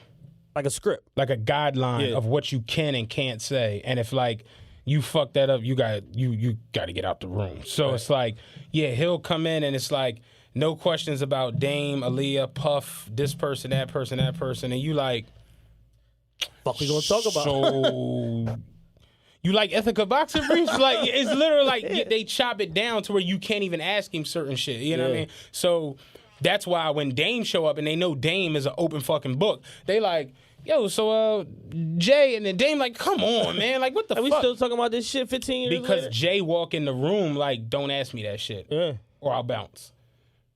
script, like a guideline of what you can and can't say, and if like you fuck that up, you got to get out the room. So It's like, he'll come in and it's like no questions about Dame, Aaliyah, Puff, this person, that person, and you like, fuck we gonna talk about? So you like Ithaca boxing briefs? Like it's literally like they chop it down to where you can't even ask him certain shit. You know what I mean? So that's why when Dame show up and they know Dame is an open fucking book, they like, yo, so Jay, and then Dame like, come on, man, like what the fuck? We still talking about this shit 15 years because later? Jay walk in the room like, don't ask me that shit, or I'll bounce.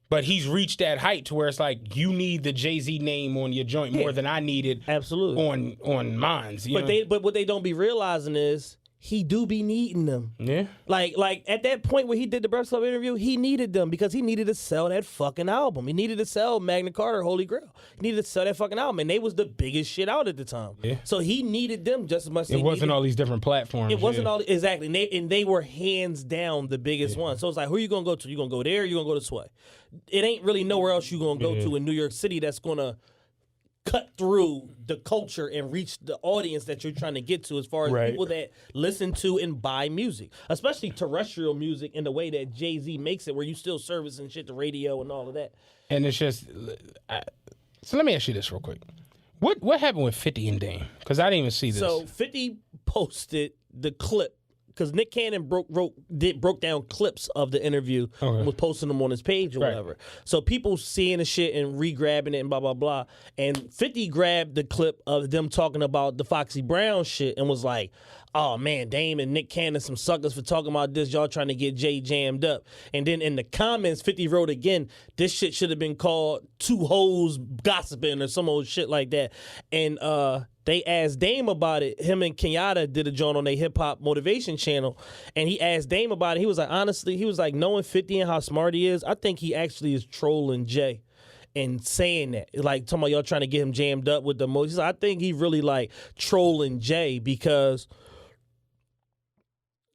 But he's reached that height to where it's like you need the Jay-Z name on your joint more than I needed absolutely on mines. But what they don't be realizing is he do be needing them. Yeah. Like at that point where he did the Breakfast Club interview, he needed them because he needed to sell that fucking album. He needed to sell Magna Carta, Holy Grail. He needed to sell that fucking album, and they was the biggest shit out at the time. Yeah. So he needed them just as much. It wasn't all these different platforms. It wasn't all exactly, and they were hands down the biggest one. So it's like, who you gonna go to? You gonna go there? Or you gonna go to Sway? It ain't really nowhere else you gonna go to in New York City that's gonna cut through the culture and reach the audience that you're trying to get to as far as people that listen to and buy music, especially terrestrial music in the way that Jay-Z makes it, where you still servicing shit to radio and all of that. And it's just, so let me ask you this real quick. What happened with 50 and Dame? Because I didn't even see this. So 50 posted the clip because Nick Cannon broke down clips of the interview and was posting them on his page or whatever. So people seeing the shit and re-grabbing it and blah, blah, blah. And 50 grabbed the clip of them talking about the Foxy Brown shit and was like, oh, man, Dame and Nick Cannon some suckers for talking about this. Y'all trying to get Jay jammed up. And then in the comments, 50 wrote again, this shit should have been called Two Hoes Gossiping or some old shit like that. And they asked Dame about it. Him and Kenyatta did a joint on their hip-hop motivation channel. And he asked Dame about it. He was like, honestly, he was like, knowing 50 and how smart he is, I think he actually is trolling Jay. And saying that, like, talking about y'all trying to get him jammed up with the most. I think he really, like, trolling Jay because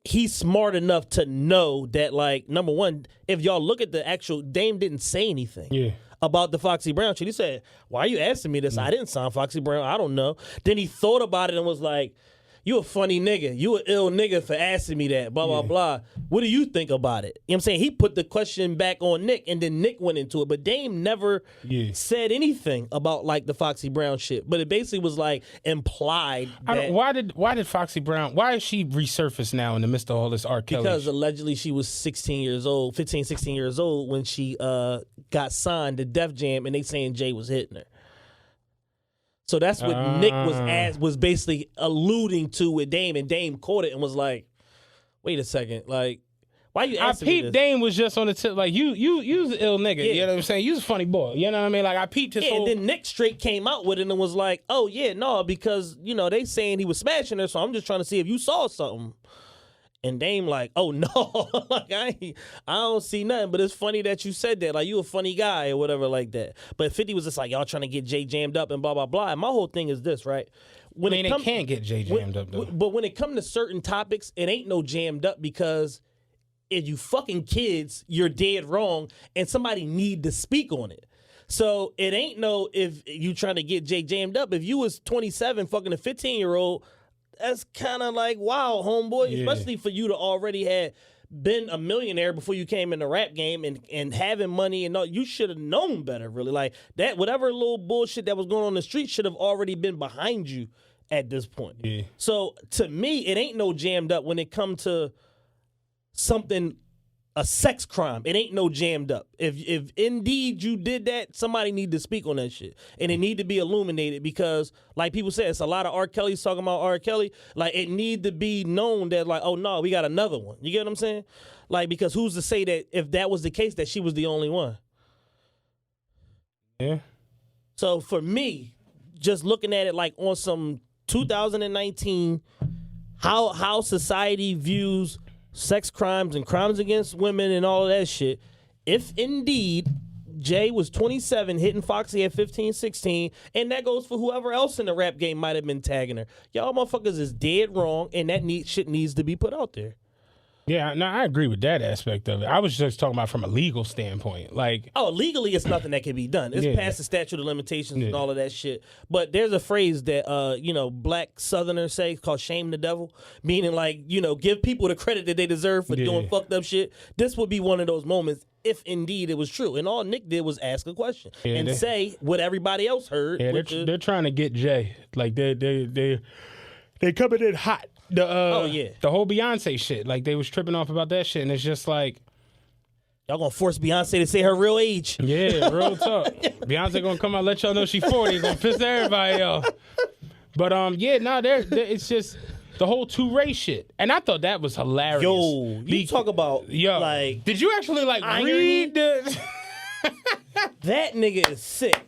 he's smart enough to know that, like, number one, if y'all look at the actual, Dame didn't say anything about the Foxy Brown shit. He said, why are you asking me this? I didn't sign Foxy Brown. I don't know. Then he thought about it and was like, you a funny nigga. You a ill nigga for asking me that, blah, blah, blah. What do you think about it? You know what I'm saying? He put the question back on Nick, and then Nick went into it. But Dame never said anything about, like, the Foxy Brown shit. But it basically was, like, implied that... Why did Foxy Brown... Why is she resurfaced now in the midst of all this R. Kelly Because shit? allegedly she was 16 years old, 15, 16 years old when she got signed to Def Jam, and they saying Jay was hitting her. So that's what Nick was basically alluding to with Dame, and Dame caught it and was like, "Wait a second, like, why you asking me this?" Dame was just on the tip, like you an ill nigga. You know what I'm saying? You was a funny boy. You know what I mean? Like I peeped his whole. And then Nick straight came out with it and was like, "Oh yeah, no, because you know they saying he was smashing her, so I'm just trying to see if you saw something." And Dame like, oh no, like I don't see nothing. But it's funny that you said that. Like you a funny guy or whatever like that. But 50 was just like, y'all trying to get Jay jammed up and blah, blah, blah. And my whole thing is this, right? When they can't get Jay jammed up though. But when it comes to certain topics, it ain't no jammed up because if you fucking kids, you're dead wrong and somebody need to speak on it. So it ain't no if you trying to get Jay jammed up. If you was 27 fucking a 15-year-old, that's kind of like, wow, homeboy, especially for you to already had been a millionaire before you came in the rap game and having money and all. You should have known better, really. Like that, whatever little bullshit that was going on the street should have already been behind you at this point. Yeah. So to me, it ain't no jammed up when it come to something, a sex crime. It ain't no jammed up. If indeed you did that, somebody need to speak on that shit. And it need to be illuminated because, like people say, it's a lot of R. Kelly's talking about R. Kelly. Like, it need to be known that, like, oh, no, we got another one. You get what I'm saying? Like, because who's to say that if that was the case, that she was the only one? Yeah. So, for me, just looking at it, like, on some 2019, how society views sex crimes and crimes against women and all of that shit. If indeed Jay was 27 hitting Foxy at 15, 16, and that goes for whoever else in the rap game might have been tagging her. Y'all motherfuckers is dead wrong, and that shit needs to be put out there. Yeah, no, I agree with that aspect of it. I was just talking about from a legal standpoint. Like, oh, legally, it's nothing that can be done. It's past the statute of limitations and all of that shit. But there's a phrase that, black Southerners say called shame the devil, meaning, like, give people the credit that they deserve for doing fucked up shit. This would be one of those moments if indeed it was true. And all Nick did was ask a question and say what everybody else heard. Yeah, they're trying to get Jay. Like, they coming in hot. The whole Beyonce shit. Like, they was tripping off about that shit, and it's just like, y'all gonna force Beyonce to say her real age. Yeah, real talk. Beyonce gonna come out and let y'all know she's 40. Gonna piss everybody off. But it's just the whole two-race shit. And I thought that was hilarious. Yo, you talk about, like... Did you actually, like, read the... That nigga is sick.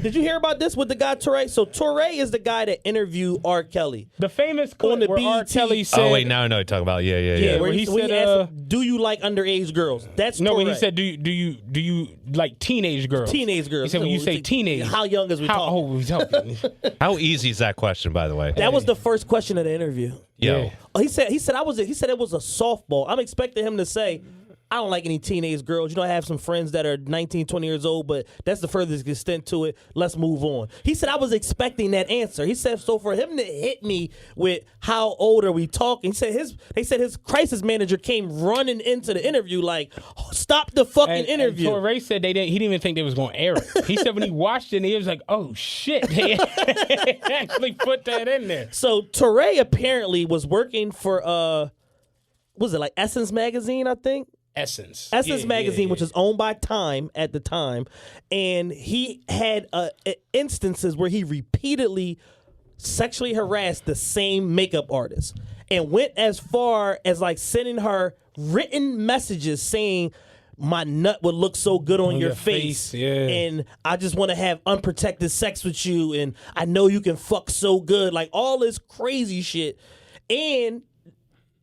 Did you hear about this with the guy Torre? So Torre is the guy that interviewed R. Kelly. The famous clip On the where R. BET. Kelly said, Oh wait, now I know what you're talking about. Yeah. Where he he said, asked him, do you like underage girls? That's no, Torre. when he said, do you like teenage girls? Teenage girls. He said, when you say teenage, how young is we how talking? old we talking? How easy is that question, by the way? That was the first question of the interview. Yo, Oh, he said it was a softball. I'm expecting him to say, I don't like any teenage girls. You know, I have some friends that are 19, 20 years old, but that's the furthest extent to it. Let's move on. He said I was expecting that answer. He said, so for him to hit me with how old are we talking? He said his crisis manager came running into the interview like, stop the fucking interview. And Torre said he didn't even think they was going to air it. He said when he watched it, he was like, oh shit, they actually put that in there. So Torre apparently was working for was it like Essence magazine, I think? Essence Magazine, which is owned by Time at the time, and he had instances where he repeatedly sexually harassed the same makeup artist and went as far as like sending her written messages saying, my nut would look so good on your face, and I just want to have unprotected sex with you, and I know you can fuck so good, like all this crazy shit. And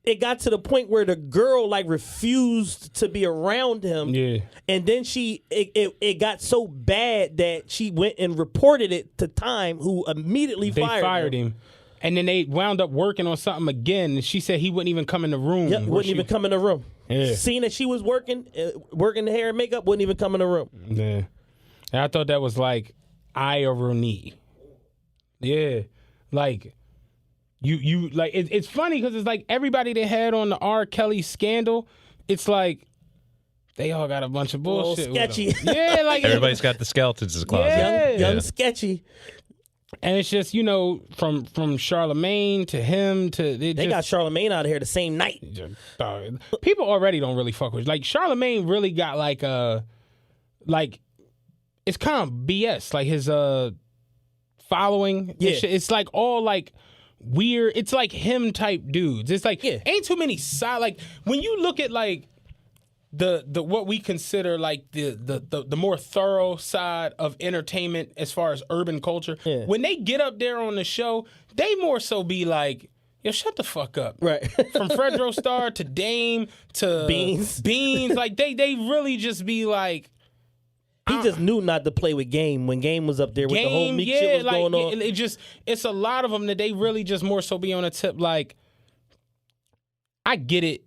it got to the point where the girl like refused to be around him. Yeah. And then it got so bad that she went and reported it to Time, who immediately fired him. And then they wound up working on something again. And she said he wouldn't even come in the room. Yep, wouldn't even come in the room. Yeah. Seeing that she was working the hair and makeup, wouldn't even come in the room. Yeah. And I thought that was like irony. Yeah. Like, You like it's funny because it's like everybody they had on the R. Kelly scandal, it's like they all got a bunch of bullshit. Sketchy. With them. Yeah, like everybody's got the skeletons in the closet. Yeah. Young sketchy. And it's just, you know, from Charlemagne to him to They got Charlemagne out of here the same night. People already don't really fuck with like Charlemagne really got like it's kind of BS like his following. Yeah. It's like all like weird. It's like him type dudes. It's like ain't too many side. Like when you look at like the what we consider like the more thorough side of entertainment as far as urban culture. Yeah. When they get up there on the show, they more so be like, yo, shut the fuck up. Right. From Fredro Starr to Dame to Beans. Like they really just be like. He just knew not to play with Game when Game was up there with the whole Meek shit was going on. It's a lot of them that they really just more so be on a tip like, I get it.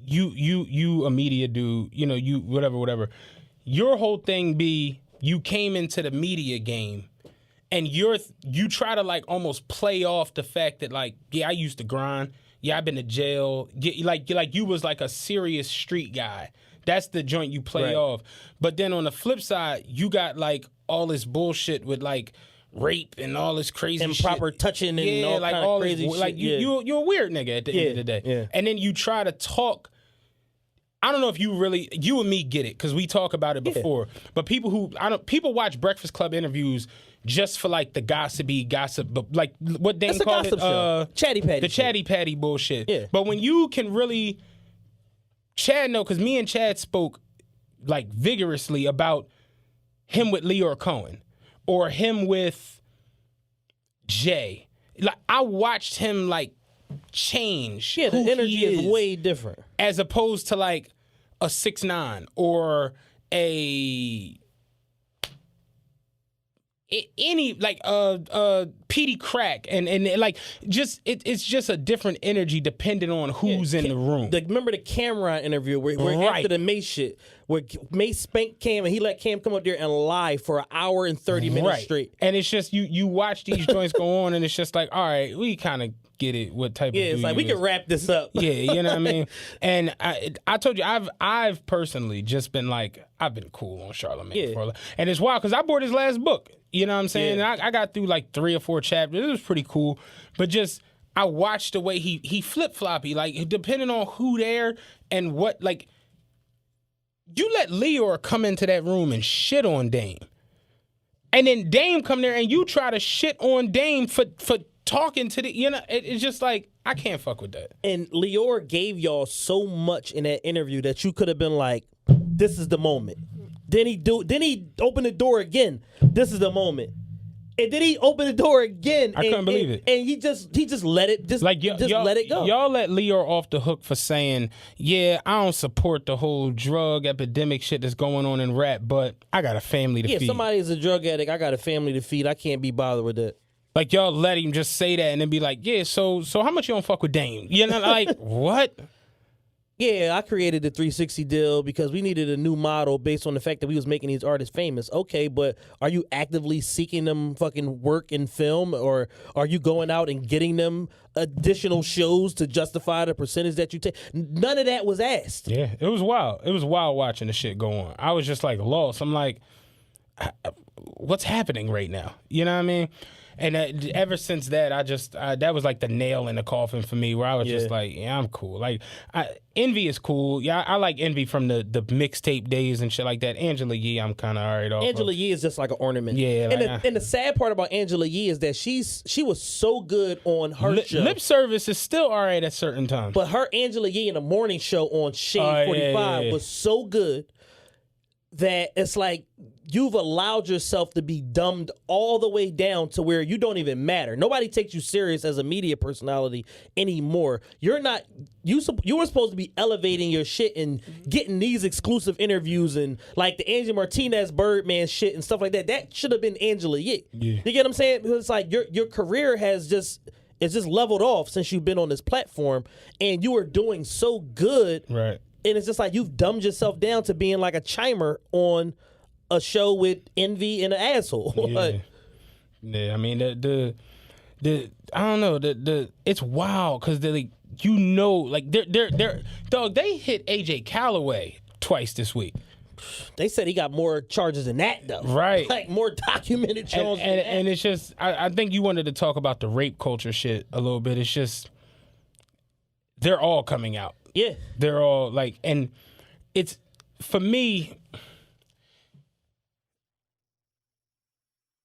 You a media dude, you know, you whatever. Your whole thing be you came into the media game and you try to like almost play off the fact that like, yeah, I used to grind. Yeah, I've been to jail. Like you was like a serious street guy. That's the joint you play off. But then on the flip side, you got like all this bullshit with like rape and all this crazy improper shit. touching and all like kind of all crazy this, shit. like you're a weird nigga at the end of the day. Yeah. And then you try to talk. I don't know if you and me get it because we talk about it before. But people watch Breakfast Club interviews just for like the gossip, but like what Dane called it, Chatty Patty. the Chatty Patty bullshit. Yeah. But when you can really. Chad, no, because me and Chad spoke like vigorously about him with Leor Cohen or him with Jay. Like I watched him like change. Yeah, the energy is way different. As opposed to like a 6ix9ine or any like PD Crack and like just it's just a different energy depending on who's in the room. Remember the Cameron interview where after the Mace shit, where Mace spanked Cam and he let Cam come up there and lie for an hour and 30 minutes straight. And it's just you watch these joints go on and it's just like, all right, we kind of get it. What type of it's like we can wrap this up. Yeah, you know what I mean. And I told you I've personally just been like I've been cool on Charlemagne for a lot. And it's wild because I bought his last book. You know what I'm saying? Yeah. And I got through like 3 or 4 chapters. It was pretty cool. But just I watched the way he flip-floppy, like depending on who there and what, like you let Leor come into that room and shit on Dame. And then Dame come there and you try to shit on Dame for talking to the, you know, it's just like, I can't fuck with that. And Leor gave y'all so much in that interview that you could have been like, this is the moment. Then he opened the door again. This is the moment. And then he opened the door again. I couldn't believe it. And he just let it let it go. Y'all let Leo off the hook for saying, yeah, I don't support the whole drug epidemic shit that's going on in rap, but I got a family to feed. If somebody is a drug addict, I got a family to feed. I can't be bothered with that. Like, y'all let him just say that and then be like, yeah, so how much you don't fuck with Dame? You know, like, what? Yeah, I created the 360 deal because we needed a new model based on the fact that we was making these artists famous. Okay, but are you actively seeking them fucking work in film, or are you going out and getting them additional shows to justify the percentage that you take? None of that was asked. Yeah, it was wild. It was wild watching the shit go on. I was just like lost. I'm like, what's happening right now? You know what I mean? And ever since that, that was like the nail in the coffin for me, where I was just like, yeah, I'm cool. Like, Envy is cool. Yeah, I like Envy from the mixtape days and shit like that. Angela Yee, I'm kind of all right off. Angela Yee is just like an ornament. Yeah. And the sad part about Angela Yee is that she was so good on her show. Lip service is still all right at certain times. But her Angela Yee in the morning show on Shade 45 was so good that it's like you've allowed yourself to be dumbed all the way down to where you don't even matter. Nobody takes you serious as a media personality anymore. You're not. You were supposed to be elevating your shit and getting these exclusive interviews and like the Angie Martinez Birdman shit and stuff like that. That should have been Angela Yee. Yeah. You get what I'm saying? Because it's like your career has just leveled off since you've been on this platform, and you are doing so good. Right. And it's just like you've dumbed yourself down to being like a chimer on a show with Envy and an asshole. Yeah, I mean the I don't know, it's wild because they're like, you know, like they're dog. They hit AJ Calloway twice this week. They said he got more charges than that though. Right, like more documented charges. And it's just I think you wanted to talk about the rape culture shit a little bit. It's just they're all coming out. Yeah. They're all like, and it's, for me,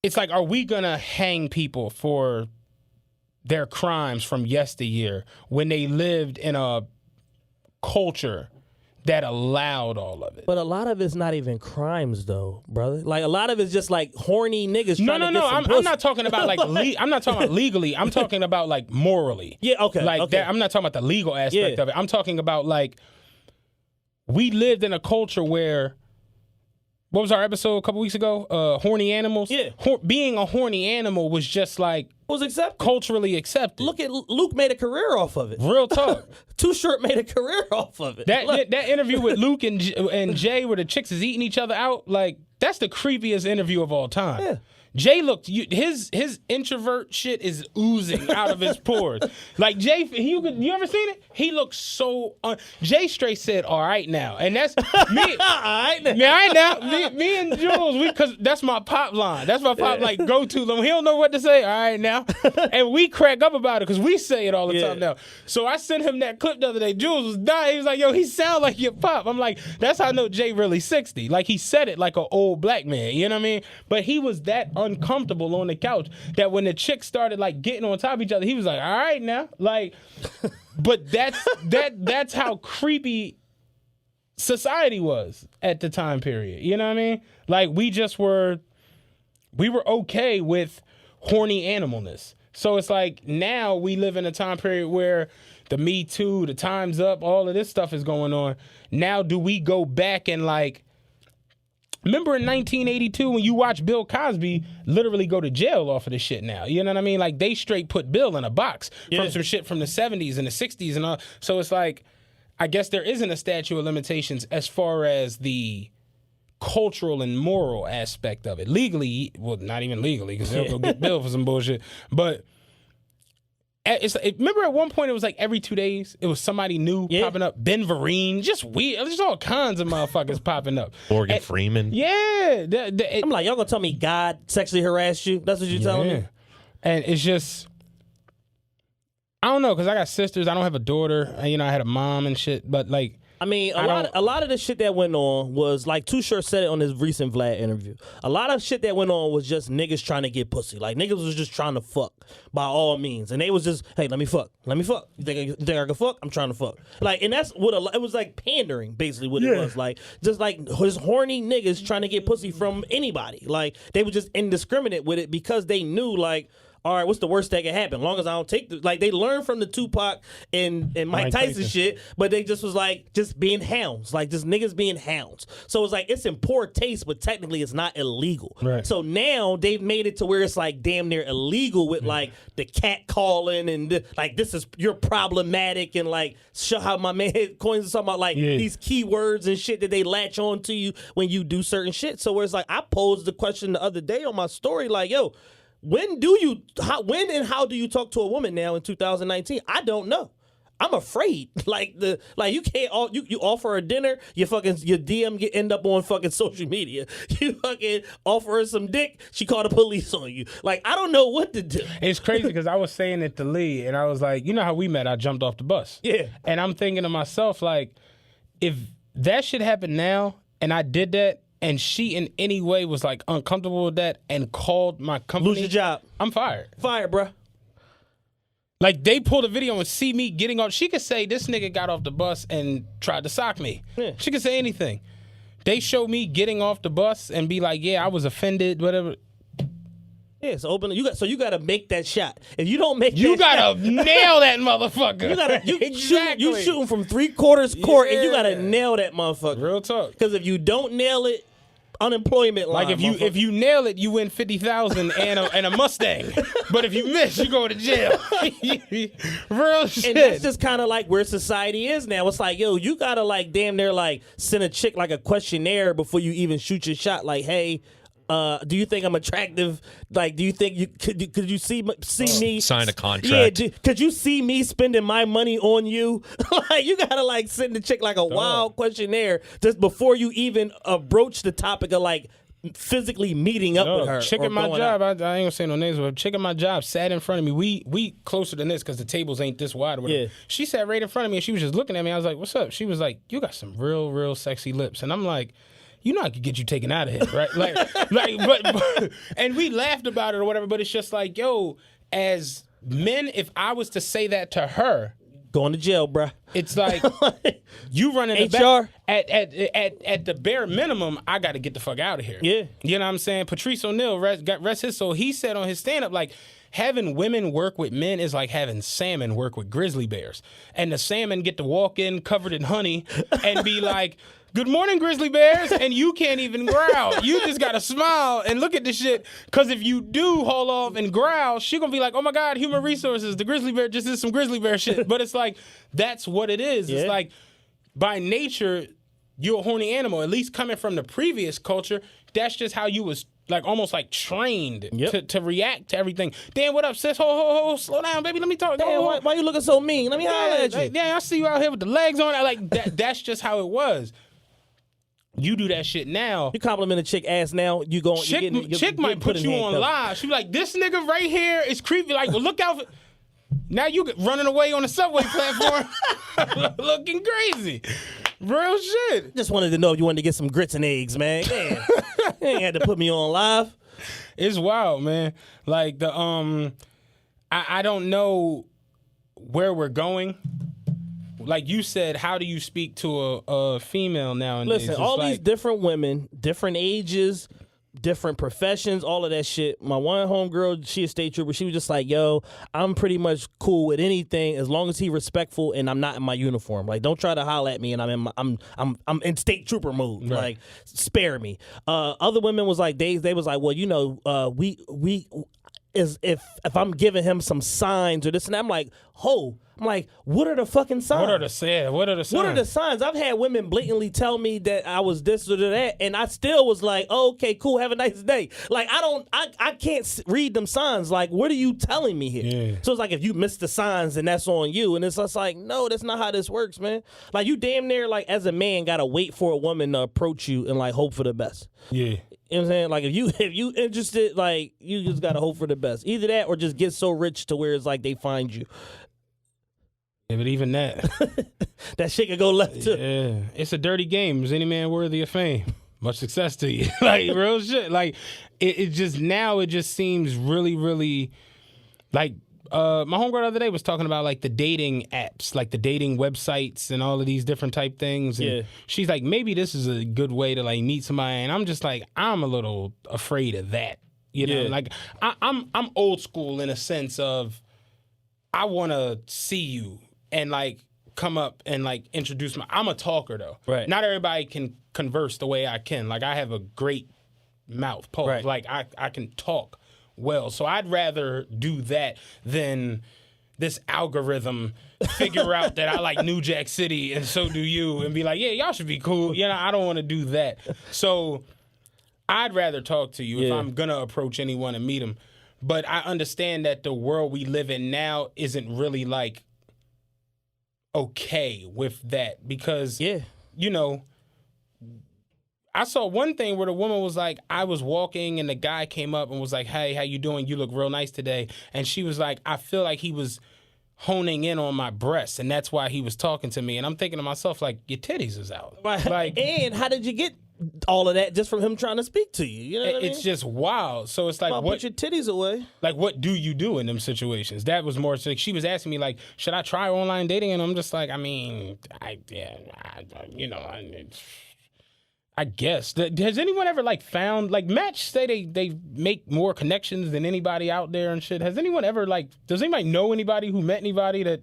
it's like, are we going to hang people for their crimes from yesteryear when they lived in a culture that allowed all of it? But a lot of it's not even crimes, though, brother. Like a lot of it's just like horny niggas. No. I'm not talking about like I'm not talking about legally. I'm talking about like morally. Yeah. Okay. Like okay. that. I'm not talking about the legal aspect of it. I'm talking about like we lived in a culture where. What was our episode a couple weeks ago? Horny animals. Yeah. Being a horny animal was just like was accepted, culturally accepted. Look at Luke made a career off of it. Real talk. Too Short made a career off of it. That interview with Luke and Jay where the chicks is eating each other out, like that's the creepiest interview of all time. Yeah. Jay looked, his introvert shit is oozing out of his pores. Like Jay, you ever seen it? He looks so. Jay straight said, "All right now," and that's me. All right now. Me and Jules, because that's my pop line. That's my pop like go to them. He don't know what to say. All right now, and we crack up about it because we say it all the time now. So I sent him that clip the other day. Jules was dying. He was like, "Yo, he sound like your pop." I'm like, that's how I know Jay really 60. Like he said it like an old black man. You know what I mean? But he was that uncomfortable on the couch that when the chicks started like getting on top of each other, he was like, all right now, like, but that's how creepy society was at the time period. You know what I mean? Like we were okay with horny animalness. So it's like now we live in a time period where the Me Too, the Time's Up, all of this stuff is going on. Now do we go back and like, remember in 1982 when you watch Bill Cosby literally go to jail off of this shit now? You know what I mean? Like they straight put Bill in a box from some shit from the 70s and the 60s and all. So it's like, I guess there isn't a statute of limitations as far as the cultural and moral aspect of it. Legally, well, not even legally because they'll go get Bill for some bullshit. But remember at one point it was like every 2 days it was somebody new popping up. Ben Vereen, just weird. There's all kinds of motherfuckers popping up. Morgan Freeman. Yeah. I'm like, y'all gonna tell me God sexually harassed you? That's what you're telling me? And it's just, I don't know, because I got sisters. I don't have a daughter. You know, I had a mom and shit. But like, I mean, a lot of the shit that went on was like Too Short said it on his recent Vlad interview. A lot of shit that went on was just niggas trying to get pussy. Like niggas was just trying to fuck by all means, and they was just, hey, let me fuck. You think I can fuck? I'm trying to fuck. Like, and that's what it was like, pandering basically what it was like. Just like his horny niggas trying to get pussy from anybody. Like they were just indiscriminate with it because they knew like, all right, what's the worst that can happen? As long as I don't take like they learned from the Tupac and Mike Tyson shit, but they just was like just being hounds, like just niggas being hounds. So it's like it's in poor taste, but technically it's not illegal. Right. So now they've made it to where it's like damn near illegal with like the cat calling and like this is you're problematic and like show how my man coins talking about like these keywords and shit that they latch on to you when you do certain shit. So where it's like I posed the question the other day on my story, like, yo, when and how do you talk to a woman now in 2019? I don't know. I'm afraid. You can't you offer her dinner, your DM end up on fucking social media. You fucking offer her some dick, she called the police on you. Like I don't know what to do. It's crazy because I was saying it to Lee and I was like, you know how we met? I jumped off the bus. Yeah. And I'm thinking to myself like, if that shit happened now and I did that, and she in any way was like uncomfortable with that and called my company, Lose your job. I'm fired. Fired, bruh. Like they pulled a video and see me getting off. She could say this nigga got off the bus and tried to sock me. Yeah. She could say anything. They show me getting off the bus and be like, yeah, I was offended, whatever. Yeah, it's open. You gotta make that shot. If you don't make, You that gotta shot, nail that motherfucker. You shooting from 3/4 court, and you gotta nail that motherfucker. Real talk. Because if you don't nail it, unemployment line. Like if you nail it, you win $50,000 and a Mustang. But if you miss, you go to jail. Real shit. And that's just kind of like where society is now. It's like, yo, you gotta like damn near like send a chick like a questionnaire before you even shoot your shot. Like, hey, do you think I'm attractive? Like, do you think you could you see me sign a contract? Yeah, could you see me spending my money on you? Like, you gotta like send the chick like a wild questionnaire just before you even broach the topic of like physically meeting up with her. Chick at my job, I ain't gonna say no names, but chick at my job sat in front of me. We closer than this because the tables ain't this wide or whatever. Yeah. She sat right in front of me and she was just looking at me. I was like, what's up? She was like, you got some real sexy lips. And I'm like, you know I could get you taken out of here, right? but and we laughed about it or whatever, but it's just like, yo, as men, if I was to say that to her, going to jail, bruh. it's like you running the HR back at the bare minimum, I got to get the fuck out of here. Yeah. You know what I'm saying? Patrice O'Neal, rest his soul, he said on his stand-up, like, having women work with men is like having salmon work with grizzly bears. And the salmon get to walk in covered in honey and be like, good morning, grizzly bears, and you can't even growl. You just got to smile and look at this shit, because if you do haul off and growl, she going to be like, oh my God, human resources, the grizzly bear just did some grizzly bear shit. But it's like, that's what it is. Yeah. It's like, by nature, you're a horny animal. At least coming from the previous culture, that's just how you was like almost like trained to react to everything. Dan, what up, sis? Ho, slow down, baby. Let me talk. Damn, why you looking so mean? Let me holler at you. Yeah, I see you out here with the legs on. Like that's just how it was. You do that shit now. You compliment a chick ass now, you going chick might put you on live. She be like, this nigga right here is creepy. Like, well, look out for. Now you running away on the subway platform, looking crazy. Real shit. Just wanted to know if you wanted to get some grits and eggs, man. Damn. You ain't had to put me on live. It's wild, man. Like the I don't know where we're going. Like you said, how do you speak to a female nowadays? Listen, all these different women, different ages, different professions, all of that shit. My one homegirl, she a state trooper. She was just like, yo, I'm pretty much cool with anything as long as he respectful and I'm not in my uniform. Like, don't try to holler at me and I'm in state trooper mode. Right. Like, spare me. Other women was like, they was like, well, you know, we is if I'm giving him some signs or this and that, I'm like, what are the fucking signs? What are the signs? What are the signs? I've had women blatantly tell me that I was this or that, and I still was like, oh, okay, cool, have a nice day. Like, I can't read them signs. Like, what are you telling me here? Yeah. So it's like, if you miss the signs, then that's on you. And it's just like, no, that's not how this works, man. Like, you damn near, like, as a man, gotta wait for a woman to approach you and, like, hope for the best. Yeah. You know what I'm saying? Like, if you interested, like, you just gotta hope for the best. Either that or just get so rich to where it's like they find you. Yeah, but even that, that shit could go left too. yeah, it's a dirty game. Is any man worthy of fame? Much success to you. Like, real shit. Like, it just seems really, really, like, my homegirl the other day was talking about, like, the dating apps, like the dating websites and all of these different type things. And Yeah. she's like, maybe this is a good way to, like, meet somebody. And I'm just like, I'm a little afraid of that. You know, Yeah. like, I'm old school in a sense of I want to see you and, like, come up and, like, introduce I'm a talker, though. Right. Not everybody can converse the way I can. Like, I have a great mouth. Pause. Right. Like, I can talk well. So I'd rather do that than this algorithm figure out that I like New Jack City and so do you and be like, yeah, y'all should be cool. You know, I don't want to do that. So I'd rather talk to you if I'm going to approach anyone and meet them. But I understand that the world we live in now isn't really, like, okay with that because, you know, I saw one thing where the woman was like, I was walking and the guy came up and was like, hey, how you doing? You look real nice today. And she was like, I feel like he was honing in on my breasts and that's why he was talking to me. And I'm thinking to myself, like, your titties is out. Right. Like, and how did you get all of that just from him trying to speak to you? You know what I mean? it's just wild. So it's like, Well, what? put your titties away. Like, what do you do in them situations? That was more, like, she was asking me, like, should I try online dating? And I'm just like, I mean, I guess. Has anyone ever, like, found, like, Match say they make more connections than anybody out there and shit. Has anyone ever, like, does anybody know anybody who met anybody that?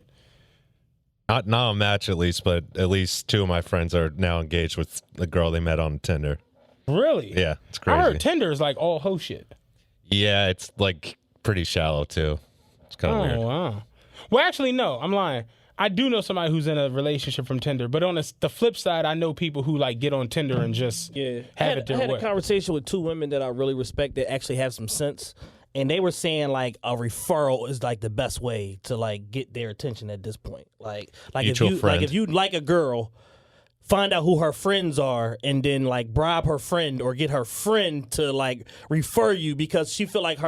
Not on Match, at least, but at least two of my friends are now engaged with the girl they met on Tinder. Really? Yeah, it's crazy. I heard Tinder is, like, all hoe shit. Yeah, it's, like, pretty shallow, too. It's kind of weird. Oh, wow. Well, actually, no, I'm lying. I do know somebody who's in a relationship from Tinder, but on the flip side, I know people who, like, get on Tinder and just have it I their had way. a conversation with two women that I really respect that actually have some sense, and they were saying like a referral is like the best way to like get their attention at this point. Like Mutual friend. if you like a girl, find out who her friends are, and then like bribe her friend or get her friend to like refer you because she feel like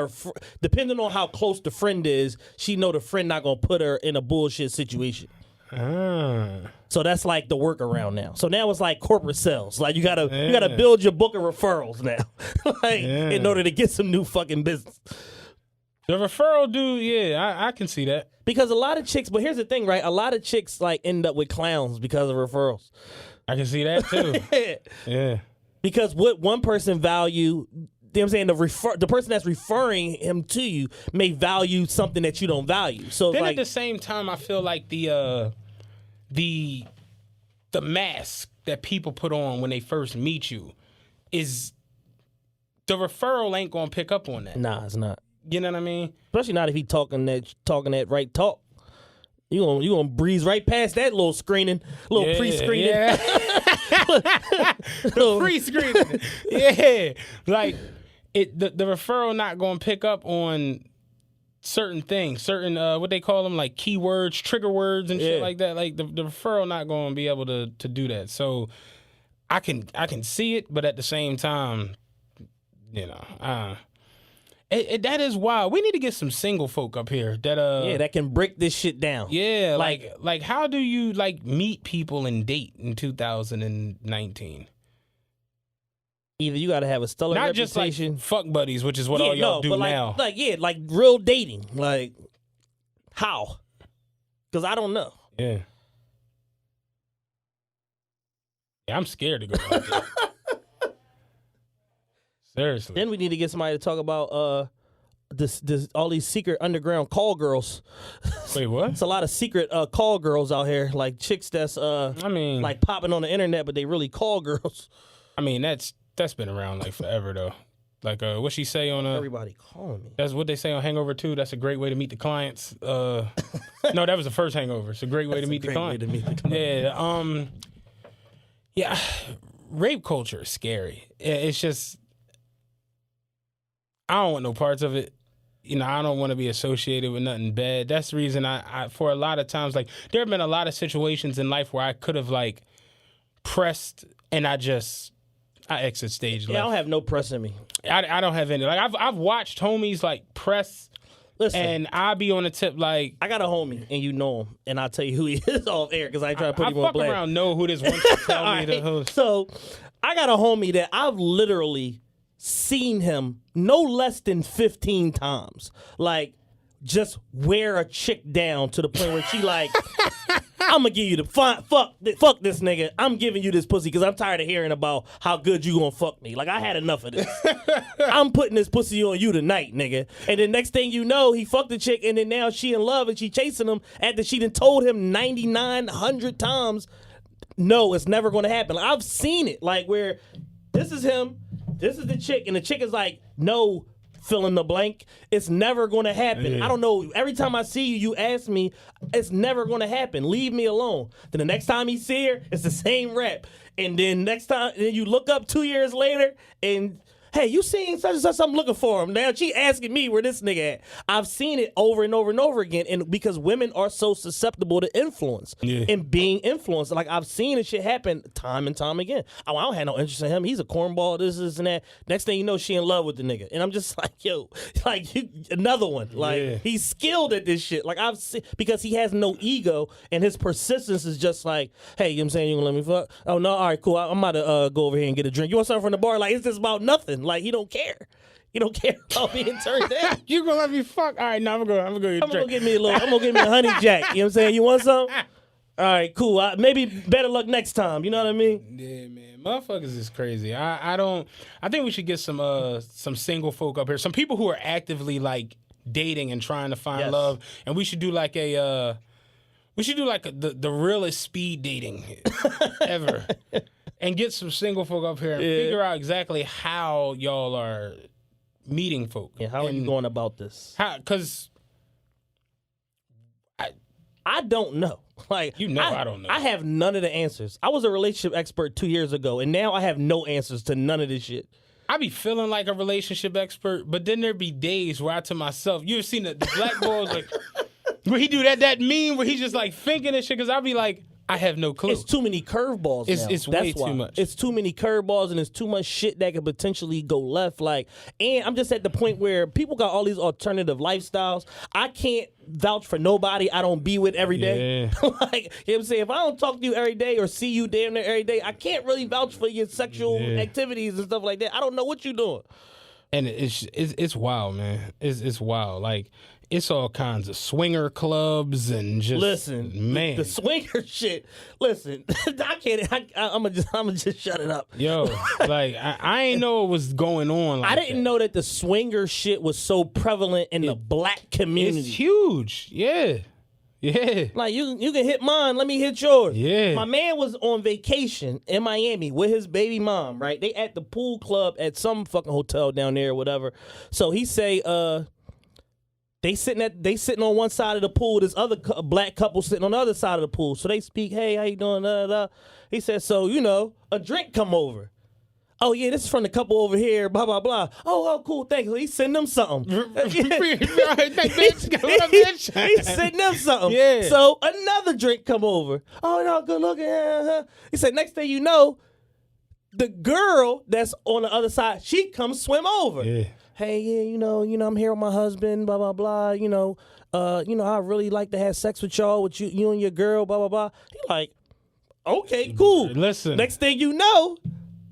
depending on how close the friend is, she know the friend not gonna put her in a bullshit situation. So that's like the workaround now. So now it's like corporate sales. Like you gotta build your book of referrals now, like in order to get some new fucking business. The referral dude, yeah, I can see that. Because a lot of chicks, but here's the thing, right? A lot of chicks like end up with clowns because of referrals. I can see that too. Yeah. Because what one person value, you know what I'm saying, the person that's referring him to you may value something that you don't value. So Then like, at the same time, I feel like the mask that people put on when they first meet you is the referral ain't gonna pick up on that. nah, it's not. You know what I mean? Especially not if he talking that right talk. You gonna breeze right past that little screening, little pre-screening. Yeah. The pre-screening. Yeah. Like the referral not gonna pick up on certain things, certain what they call them, like keywords, trigger words and shit like that. Like the referral not gonna be able to do that. So I can see it, but at the same time, you know, that is wild. We need to get some single folk up here that that can break this shit down. Yeah, like how do you like meet people and date in 2019? Either you gotta have a stellar Not just like reputation. fuck buddies, which is what all y'all do but now. like real dating. Like how? Because I don't know. Yeah, I'm scared to go out there. Seriously. Then we need to get somebody to talk about this all these secret underground call girls. Wait, what? It's a lot of secret call girls out here, like chicks that's I mean, like popping on the internet, but they really call girls. I mean that's been around like forever though. Like what she say on Everybody calling me. that's what they say on Hangover 2. That's a great way to meet the clients. No, that was the first Hangover. It's a great way to meet the client. Yeah, rape culture is scary. It's just I don't want no parts of it. You know, I don't want to be associated with nothing bad. That's the reason I for a lot of times, like, there have been a lot of situations in life where I could have, like, pressed and I exit stage left. Yeah, I don't have no press in me. I don't have any. Like, I've watched homies, like, press Listen. And I be on the tip like I got a homie, and you know him, and I'll tell you who he is off air because I ain't trying to put I him on fuck blast. around know who this one should tell me the host. So I got a homie that I've literally seen him no less than 15 times. Like, just wear a chick down to the point where she like, I'm gonna give you the fuck this nigga. I'm giving you this pussy because I'm tired of hearing about how good you gonna fuck me. Like, I had enough of this. I'm putting this pussy on you tonight, nigga. And then next thing you know, he fucked the chick, and then now she in love and she chasing him after she done told him 9,900 times, no, it's never gonna happen. Like, I've seen it, like where this is him, this is the chick, and the chick is like, no, fill in the blank. It's never going to happen. Yeah. I don't know. Every time I see you, you ask me, it's never going to happen. Leave me alone. Then the next time he see her, it's the same rap. And then next time, then you look up 2 years later and, hey, you seen such and such, I'm looking for him. Now she asking me where this nigga at. I've seen it over and over and over again. And because women are so susceptible to influence and being influenced. Like, I've seen this shit happen time and time again. Oh, I don't have no interest in him. He's a cornball, this and that. Next thing you know, she in love with the nigga. And I'm just like, yo, like, another one. Like, he's skilled at this shit. Like, I've seen, because he has no ego and his persistence is just like, hey, you know what I'm saying, you gonna let me fuck? Oh, no, all right, cool. I'm about to go over here and get a drink. You want something from the bar? Like, it's just about nothing. Like, he don't care. He don't care about being turned down. You gonna let me fuck? All right, now I'm gonna go get a drink. I'm gonna get me a honey jack. You know what I'm saying? You want some? All right, cool. Maybe better luck next time. You know what I mean? Yeah, man. Motherfuckers is crazy. I think we should get some single folk up here. Some people who are actively like dating and trying to find love. And we should do like the realest speed dating ever. And get some single folk up here and figure out exactly how y'all are meeting folk. Yeah, how are you going about this? Because I don't know. Like, I don't know. I have none of the answers. I was a relationship expert 2 years ago, and now I have no answers to none of this shit. I be feeling like a relationship expert, but then there be days where I to myself, you ever seen the black boys like where he do that meme where he just like thinking and shit? Because I be like, I have no clue. It's too many curveballs. It's way too much. It's too many curveballs, and it's too much shit that could potentially go left. Like, and I'm just at the point where people got all these alternative lifestyles. I can't vouch for nobody I don't be with every day. Yeah. Like, you know what I'm saying? If I don't talk to you every day or see you damn near every day, I can't really vouch for your sexual activities and stuff like that. I don't know what you're doing. And it's wild, man. It's wild. Like, it's all kinds of swinger clubs and just man. The swinger shit. Listen, I can't. I'm gonna just shut it up. Yo, like I ain't know it was going on. Like I didn't know that the swinger shit was so prevalent in the black community. It's huge. Yeah. Like, you can hit mine, let me hit yours. Yeah. My man was on vacation in Miami with his baby mom, right? They at the pool club at some fucking hotel down there or whatever. So he say, they sitting on one side of the pool. This other black couple sitting on the other side of the pool. So they speak, hey, how you doing? Da, da, da. He said, so, a drink come over. Oh, yeah, this is from the couple over here, blah, blah, blah. Oh, cool, thanks. He send them something. He send them something. Yeah. So another drink come over. Oh, no, good looking. He said, next thing you know, the girl that's on the other side, she comes swim over. Yeah. Hey, yeah, I'm here with my husband, blah, blah, blah. I really like to have sex with y'all, with you and your girl, blah, blah, blah. He like, okay, cool. Listen. Next thing you know,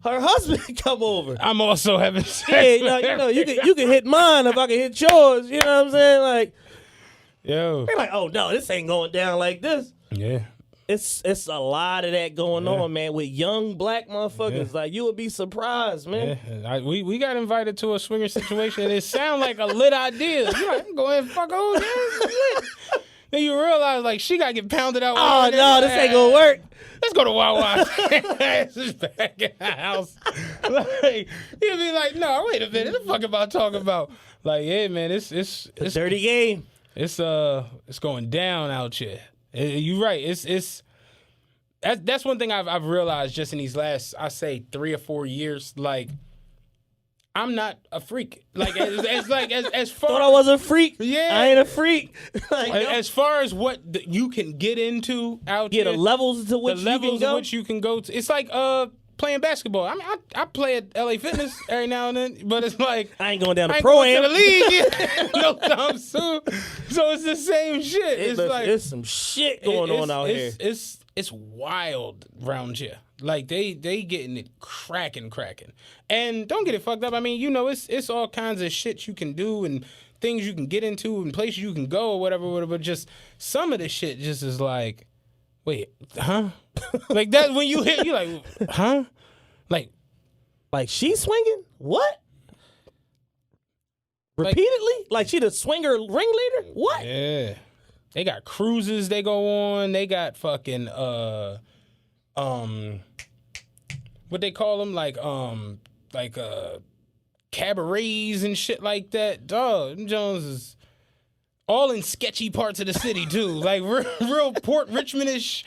her husband come over. I'm also having sex. Yeah, you can hit mine if I can hit yours. You know what I'm saying? Like, yo, they're like, oh no, this ain't going down like this. Yeah. It's a lot of that going on, man, with young black motherfuckers. Like, you would be surprised, man. Yeah. We got invited to a swinger situation, and it sounded like a lit idea. You're like, I'm going to fuck over there. Then you realize, like, she got to get pounded out. Oh, no, this ain't going to work. Let's go to Wawa. This is back in the house. Like, you'd be like, no, wait a minute. What the fuck am I talking about? Like, yeah, man, it's a dirty game. It's going down out here. You're right. That's one thing I've realized just in these last, I say, 3 or 4 years. Like, I'm not a freak. Like, as far thought I was a freak. Yeah, I ain't a freak. Like, as far as what you can get into out here, the levels to which the levels you can go. which you can go to. It's like playing basketball. I mean, I play at LA Fitness every now and then, but it's like I ain't going down to I ain't pro going am. to the league no time soon. So it's the same shit. It's like there's some shit going on out here. It's wild round here. Like they getting it cracking. And don't get it fucked up. I mean, you know, it's all kinds of shit you can do and things you can get into and places you can go or whatever. But just some of the shit just is like, wait, huh? Like that when you hit, you like, huh? Like she's swinging? What? Repeatedly? Like she the swinger ringleader? What? yeah. They got cruises they go on. They got fucking what they call them, like cabarets and shit like that. Dog, them Jones is all in sketchy parts of the city too, like real Port Richmond-ish.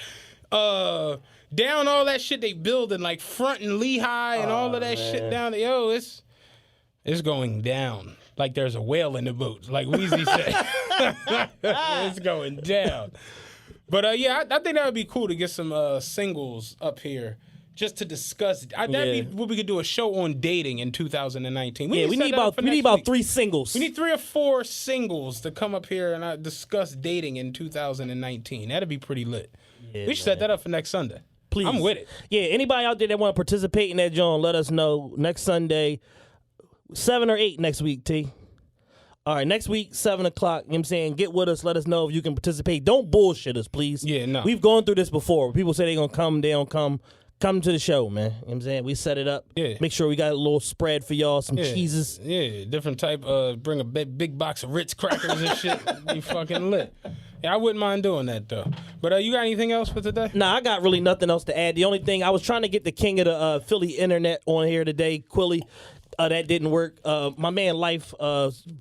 Down all that shit they building, like front and Lehigh and all of that shit down there. Yo, it's going down. Like there's a whale in the boat, like Weezy said. It's going down. But yeah, I think that would be cool to get some singles up here just to discuss. That'd be what we could do, a show on dating in 2019. We need about 3 singles. We need 3 or 4 singles to come up here and discuss dating in 2019. That'd be pretty lit. Yeah, we should set that up for next Sunday. Please. I'm with it. Yeah, anybody out there that want to participate in that, John, let us know. Next Sunday, 7 or 8 next week, T. All right, next week, 7 o'clock. You know what I'm saying? Get with us. Let us know if you can participate. Don't bullshit us, please. Yeah, no. We've gone through this before. People say they're going to come. They don't come. Come to the show, man. You know what I'm saying? We set it up. Yeah. Make sure we got a little spread for y'all, some cheeses. Yeah, different type. Bring a big box of Ritz crackers and shit. Be fucking lit. Yeah, I wouldn't mind doing that, though. But you got anything else for today? Nah, I got really nothing else to add. The only thing, I was trying to get the king of the Philly internet on here today, Quilly. That didn't work. My man Life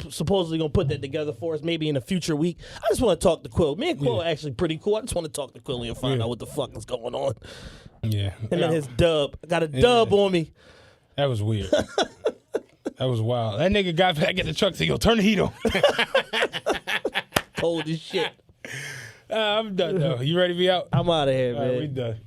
supposedly going to put that together for us maybe in a future week. I just want to talk to Quill. Me and Quill are actually pretty cool. I just want to talk to Quilly and find out what the fuck is going on. Yeah. Him and his dub. Got a dub on me. That was weird. That was wild. That nigga got back in the truck and said, yo, turn the heat on. Cold as shit. I'm done, though. You ready to be out? I'm out of here, All man. right, we done.